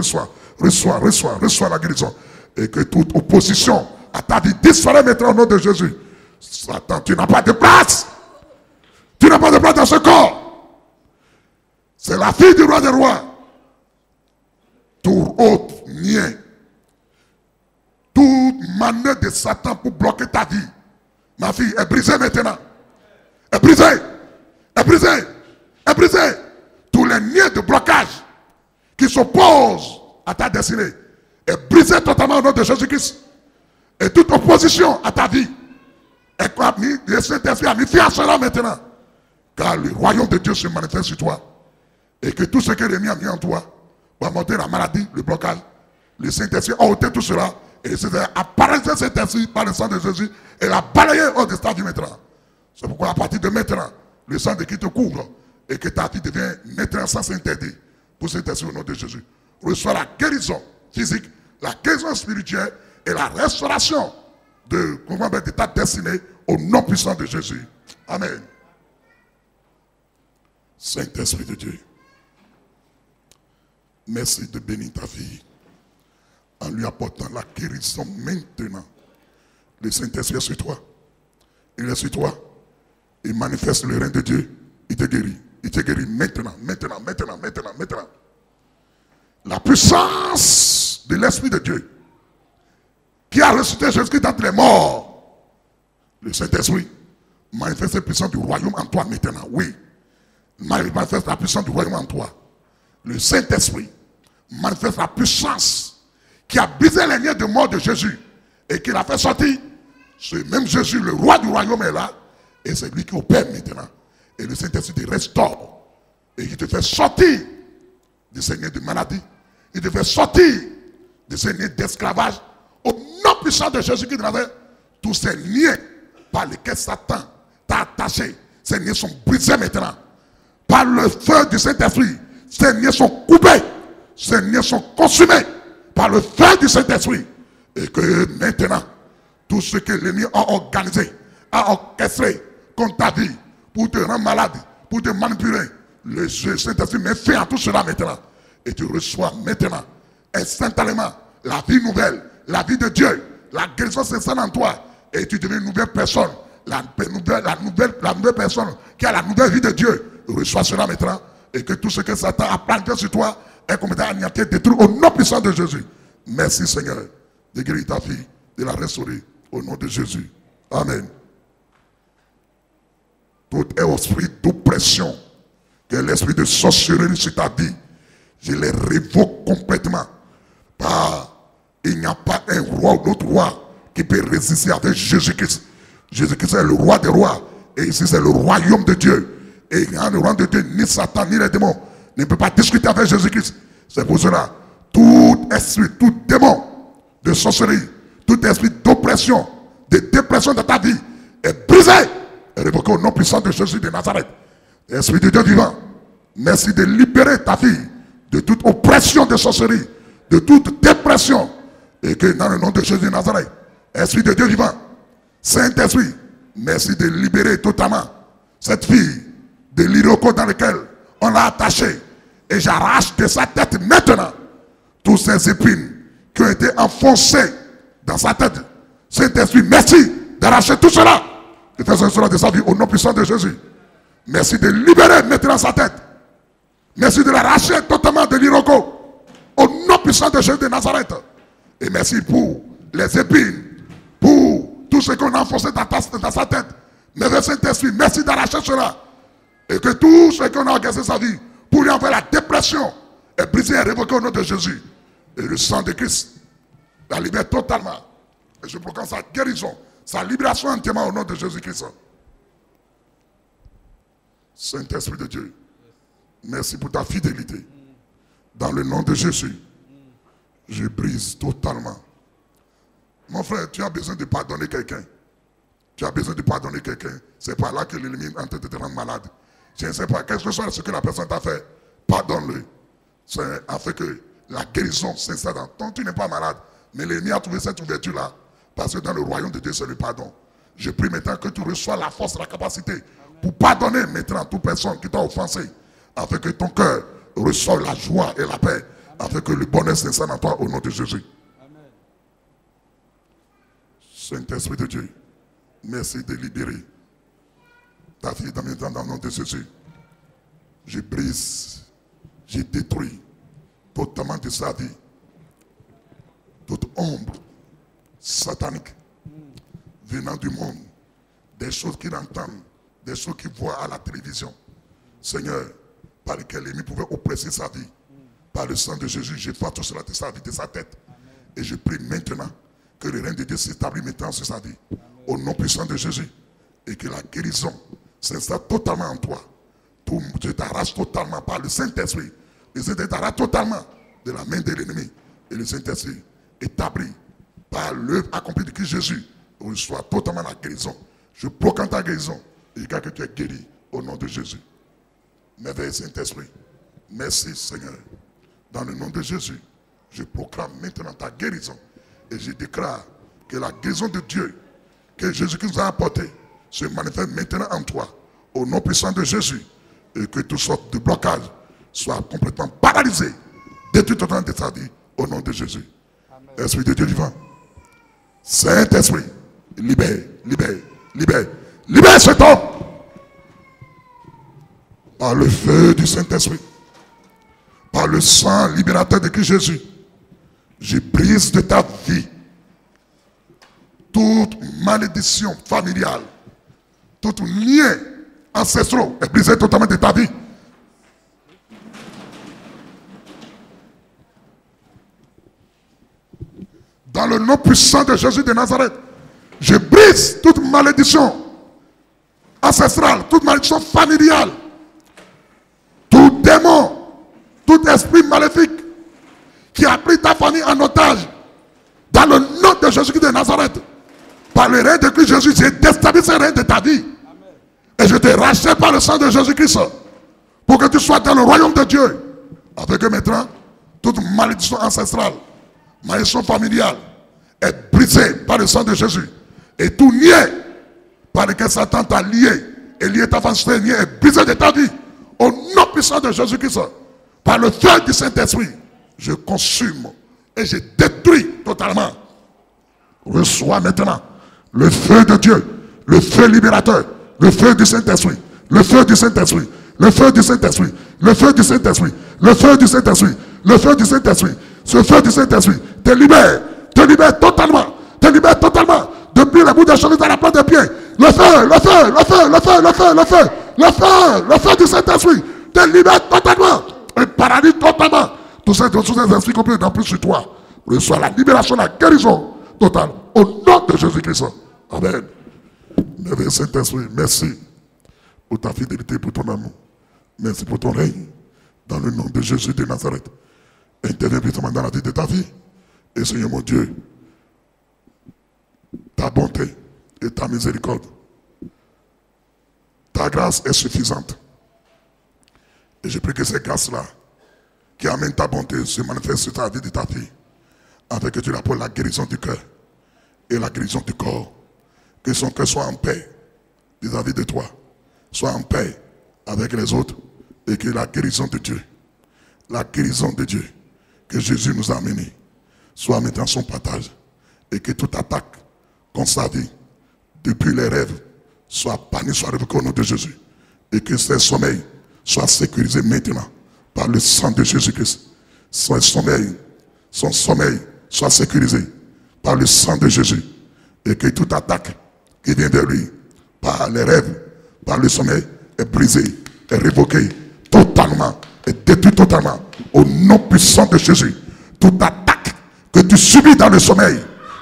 la guérison. Et que toute opposition à ta vie disparaît maintenant au nom de Jésus. Satan, tu n'as pas de place. Tu n'as pas de place dans ce corps. C'est la fille du roi des rois. Tout autre nien, toute manœuvre de Satan pour bloquer ta vie, ma fille est brisée maintenant. Est brisé, est brisé, est brisé. Tous les liens de blocage qui s'opposent à ta destinée est brisé totalement au nom de Jésus-Christ. Et toute opposition à ta vie le Saint-Esprit a mis fin à cela maintenant. Car le royaume de Dieu se manifeste sur toi. Et que tout ce que l'ennemi a mis en toi va monter la maladie, le blocage. Le Saint-Esprit a ôté tout cela. Et le Saint-Esprit a paralysé cet esprit par le sang de Jésus. Et l'a balayé hors de ta vie maintenant. C'est pourquoi à partir de maintenant, le sang de qui te couvre et que ta vie devient maintenant sans interdit pour cet esprit au nom de Jésus. Reçois la guérison physique, la guérison spirituelle et la restauration de ta destinée au nom puissant de Jésus. Amen. Saint-Esprit de Dieu, merci de bénir ta fille en lui apportant la guérison maintenant. Le Saint-Esprit est sur toi. Il est sur toi. Il manifeste le règne de Dieu Il te guérit maintenant. La puissance de l'Esprit de Dieu qui a ressuscité Jésus-Christ d'entre les morts. Le Saint-Esprit manifeste la puissance du royaume en toi maintenant. Oui. Manifeste la puissance du royaume en toi. Le Saint-Esprit manifeste la puissance qui a brisé les liens de mort de Jésus et qui l'a fait sortir. Ce même Jésus, le roi du royaume, est là. Et c'est lui qui opère maintenant. Et le Saint-Esprit te restaure. Et il te fait sortir de ces liens de maladie. Il te fait sortir de ces liens d'esclavage. Au nom puissant de Jésus qui te fait tous ces liens par lesquels Satan t'a attaché. Ces liens sont brisés maintenant. Par le feu du Saint-Esprit, ces liens sont coupés. Ces liens sont consumés par le feu du Saint-Esprit. Et que maintenant, tout ce que l'ennemi a organisé, a orchestré contre ta vie, pour te rendre malade, pour te manipuler, le Saint-Esprit met fin à tout cela maintenant. Et tu reçois maintenant, instantanément, la vie nouvelle, la vie de Dieu, la guérison s'installe en toi. Et tu deviens une nouvelle personne. La nouvelle personne qui a la nouvelle vie de Dieu. Reçois cela maintenant. Et que tout ce que Satan a planté sur toi est complètement anéanti, détruit au nom puissant de Jésus. Merci Seigneur de guérir ta fille, de la restaurer au nom de Jésus. Amen. Tout esprit d'oppression, que l'esprit de sorcellerie sur ta vie, je les révoque complètement. Il n'y a pas un roi ou d'autre roi qui peut résister avec Jésus-Christ. Jésus-Christ est le roi des rois. Et ici c'est le royaume de Dieu. Et dans le royaume de Dieu, ni Satan ni les démons ne peuvent pas discuter avec Jésus-Christ. C'est pour cela, tout esprit, tout démon de sorcellerie, tout esprit d'oppression, de dépression de ta vie est brisé et révoqué au nom puissant de Jésus de Nazareth. Esprit de Dieu vivant, merci de libérer ta fille de toute oppression de sorcellerie, de toute dépression. Et que dans le nom de Jésus de Nazareth, Esprit de Dieu vivant, Saint-Esprit, merci de libérer totalement cette fille de l'iroko dans lequel on l'a attachée. Et j'arrache de sa tête maintenant tous ces épines qui ont été enfoncées dans sa tête. Saint-Esprit, merci d'arracher tout cela et faire cela de sa vie au nom puissant de Jésus. Merci de libérer maintenant sa tête. Merci de l'arracher totalement de l'iroko au nom puissant de Jésus de Nazareth. Et merci pour les épines, pour tout ce qu'on a enfoncé dans sa tête. Mais Saint-Esprit, merci d'arracher cela. Et que tout ce qu'on a organisé sa vie pour lui envoyer la dépression est brisé et révoqué au nom de Jésus. Et le sang de Christ la libère totalement. Et je proclame sa guérison, sa libération entièrement au nom de Jésus-Christ. Saint-Esprit de Dieu, merci pour ta fidélité. Dans le nom de Jésus, je brise totalement. Mon frère, tu as besoin de pardonner quelqu'un. Tu as besoin de pardonner quelqu'un. C'est pas là que l'ennemi est en train de te rendre malade. Je ne sais pas, quel que soit ce que la personne t'a fait, pardonne-le. C'est afin que la guérison s'installe dans toi. Tu n'es pas malade, mais l'ennemi a trouvé cette ouverture-là. Parce que dans le royaume de Dieu, c'est le pardon. Je prie maintenant que tu reçois la force et la capacité pour pardonner maintenant toute personne qui t'a offensé. Afin que ton cœur reçoive la joie et la paix. Afin que le bonheur s'installe en toi au nom de Jésus. Saint-Esprit de Dieu, merci de libérer ta fille dans le nom de Jésus. Je brise, je détruis totalement de sa vie toute ombre satanique venant du monde, des choses qu'il entend, des choses qu'il voit à la télévision. Seigneur, par lesquelles l'ennemi pouvait oppresser sa vie, par le sang de Jésus, j'efface tout cela de sa vie, de sa tête. Et je prie maintenant que le règne de Dieu s'établit maintenant sur sa vie. Au nom puissant de Jésus. Et que la guérison s'installe totalement en toi. Tu t'arraches totalement par le Saint-Esprit. Le Saint-Esprit t'arrache totalement de la main de l'ennemi. Et le Saint-Esprit établi par l'œuvre accomplie de Christ Jésus reçoit totalement la guérison. Je proclame ta guérison. Et que tu es guéri au nom de Jésus. Merveilleux Saint-Esprit. Merci Seigneur. Dans le nom de Jésus, je proclame maintenant ta guérison. Et je déclare que la guérison de Dieu que Jésus-Christ nous a apportée se manifeste maintenant en toi. Au nom puissant de Jésus. Et que toutes sortes de blocages soient complètement paralysés. Détruits totalement de ta vie. Au nom de Jésus. Amen. Esprit de Dieu vivant. Saint-Esprit. Libère, libère, libère. Libère cet homme. Par le feu du Saint-Esprit. Par le sang libérateur de Christ Jésus. Je brise de ta vie toute malédiction familiale, tout lien ancestral est brisé totalement de ta vie. Dans le nom puissant de Jésus de Nazareth, je brise toute malédiction ancestrale, toute malédiction familiale, tout démon, tout esprit maléfique qui a pris ta famille en otage. Dans le nom de Jésus-Christ de Nazareth, par le règne de Christ Jésus, j'ai déstabilisé le règne de ta vie. Et je te rachète par le sang de Jésus-Christ pour que tu sois dans le royaume de Dieu. Avec eux maintenant, toute malédiction ancestrale, malédiction familiale est brisée par le sang de Jésus. Et tout lien par lequel Satan t'a lié et lié ta famille lié est brisé de ta vie. Au nom puissant de Jésus-Christ, par le feu du Saint-Esprit, je consume et je détruis totalement. Reçois maintenant le feu de Dieu, le feu libérateur, le feu du Saint-Esprit, le feu du Saint-Esprit, le feu du Saint-Esprit, le feu du Saint-Esprit, le feu du Saint-Esprit, le feu du Saint-Esprit. Ce feu du Saint-Esprit te libère totalement, depuis le bout des cheveux à la plante des pieds. Le feu, le feu, le feu, le feu, le feu, le feu, le feu, le feu du Saint-Esprit te libère totalement et paralyse totalement. Tous ces esprits qui ont plus sur toi, reçois la libération, la guérison totale au nom de Jésus-Christ. Amen. Merveilleux Saint-Esprit, merci pour ta fidélité, pour ton amour. Merci pour ton règne. Dans le nom de Jésus de Nazareth. Interviens puissamment dans la vie de ta vie. Et Seigneur mon Dieu, ta bonté et ta miséricorde, ta grâce est suffisante. Et je prie que cette grâce-là, qui amène ta bonté, se manifeste sur ta vie de ta fille, afin que tu l'apportes la guérison du cœur et la guérison du corps. Que son cœur soit en paix vis-à-vis de toi, soit en paix avec les autres, et que la guérison de Dieu, que Jésus nous a amené, soit maintenant son partage, et que toute attaque contre sa vie, depuis les rêves, soit bannie, soit révoquée au nom de Jésus, et que ses sommeils soient sécurisés maintenant par le sang de Jésus-Christ. Son sommeil soit sécurisé par le sang de Jésus, et que toute attaque qui vient de lui, par les rêves, par le sommeil, est brisée, est révoquée totalement, et détruite totalement, au nom puissant de Jésus. Toute attaque que tu subis dans le sommeil,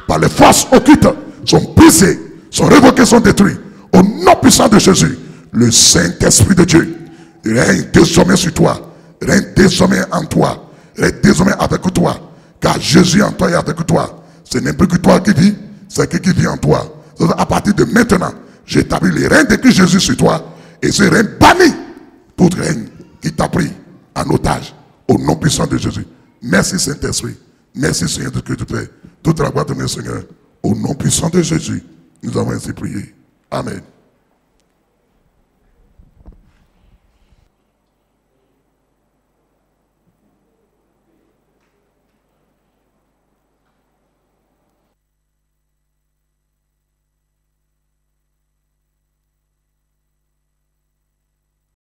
par les forces occultes, sont brisées, sont révoquées, sont détruites, au nom puissant de Jésus. Le Saint-Esprit de Dieu règne désormais sur toi, règne désormais en toi, règne désormais avec toi, car Jésus en toi et avec toi. Ce n'est plus que toi qui vis, c'est qui vit en toi. À partir de maintenant, j'établis le règne de Christ Jésus sur toi, et ce règne bannit tout règne qui t'a pris en otage, au nom puissant de Jésus. Merci Saint-Esprit, merci Seigneur de que tu fais toute la gloire de mon Seigneur, au nom puissant de Jésus, nous avons ainsi prié. Amen.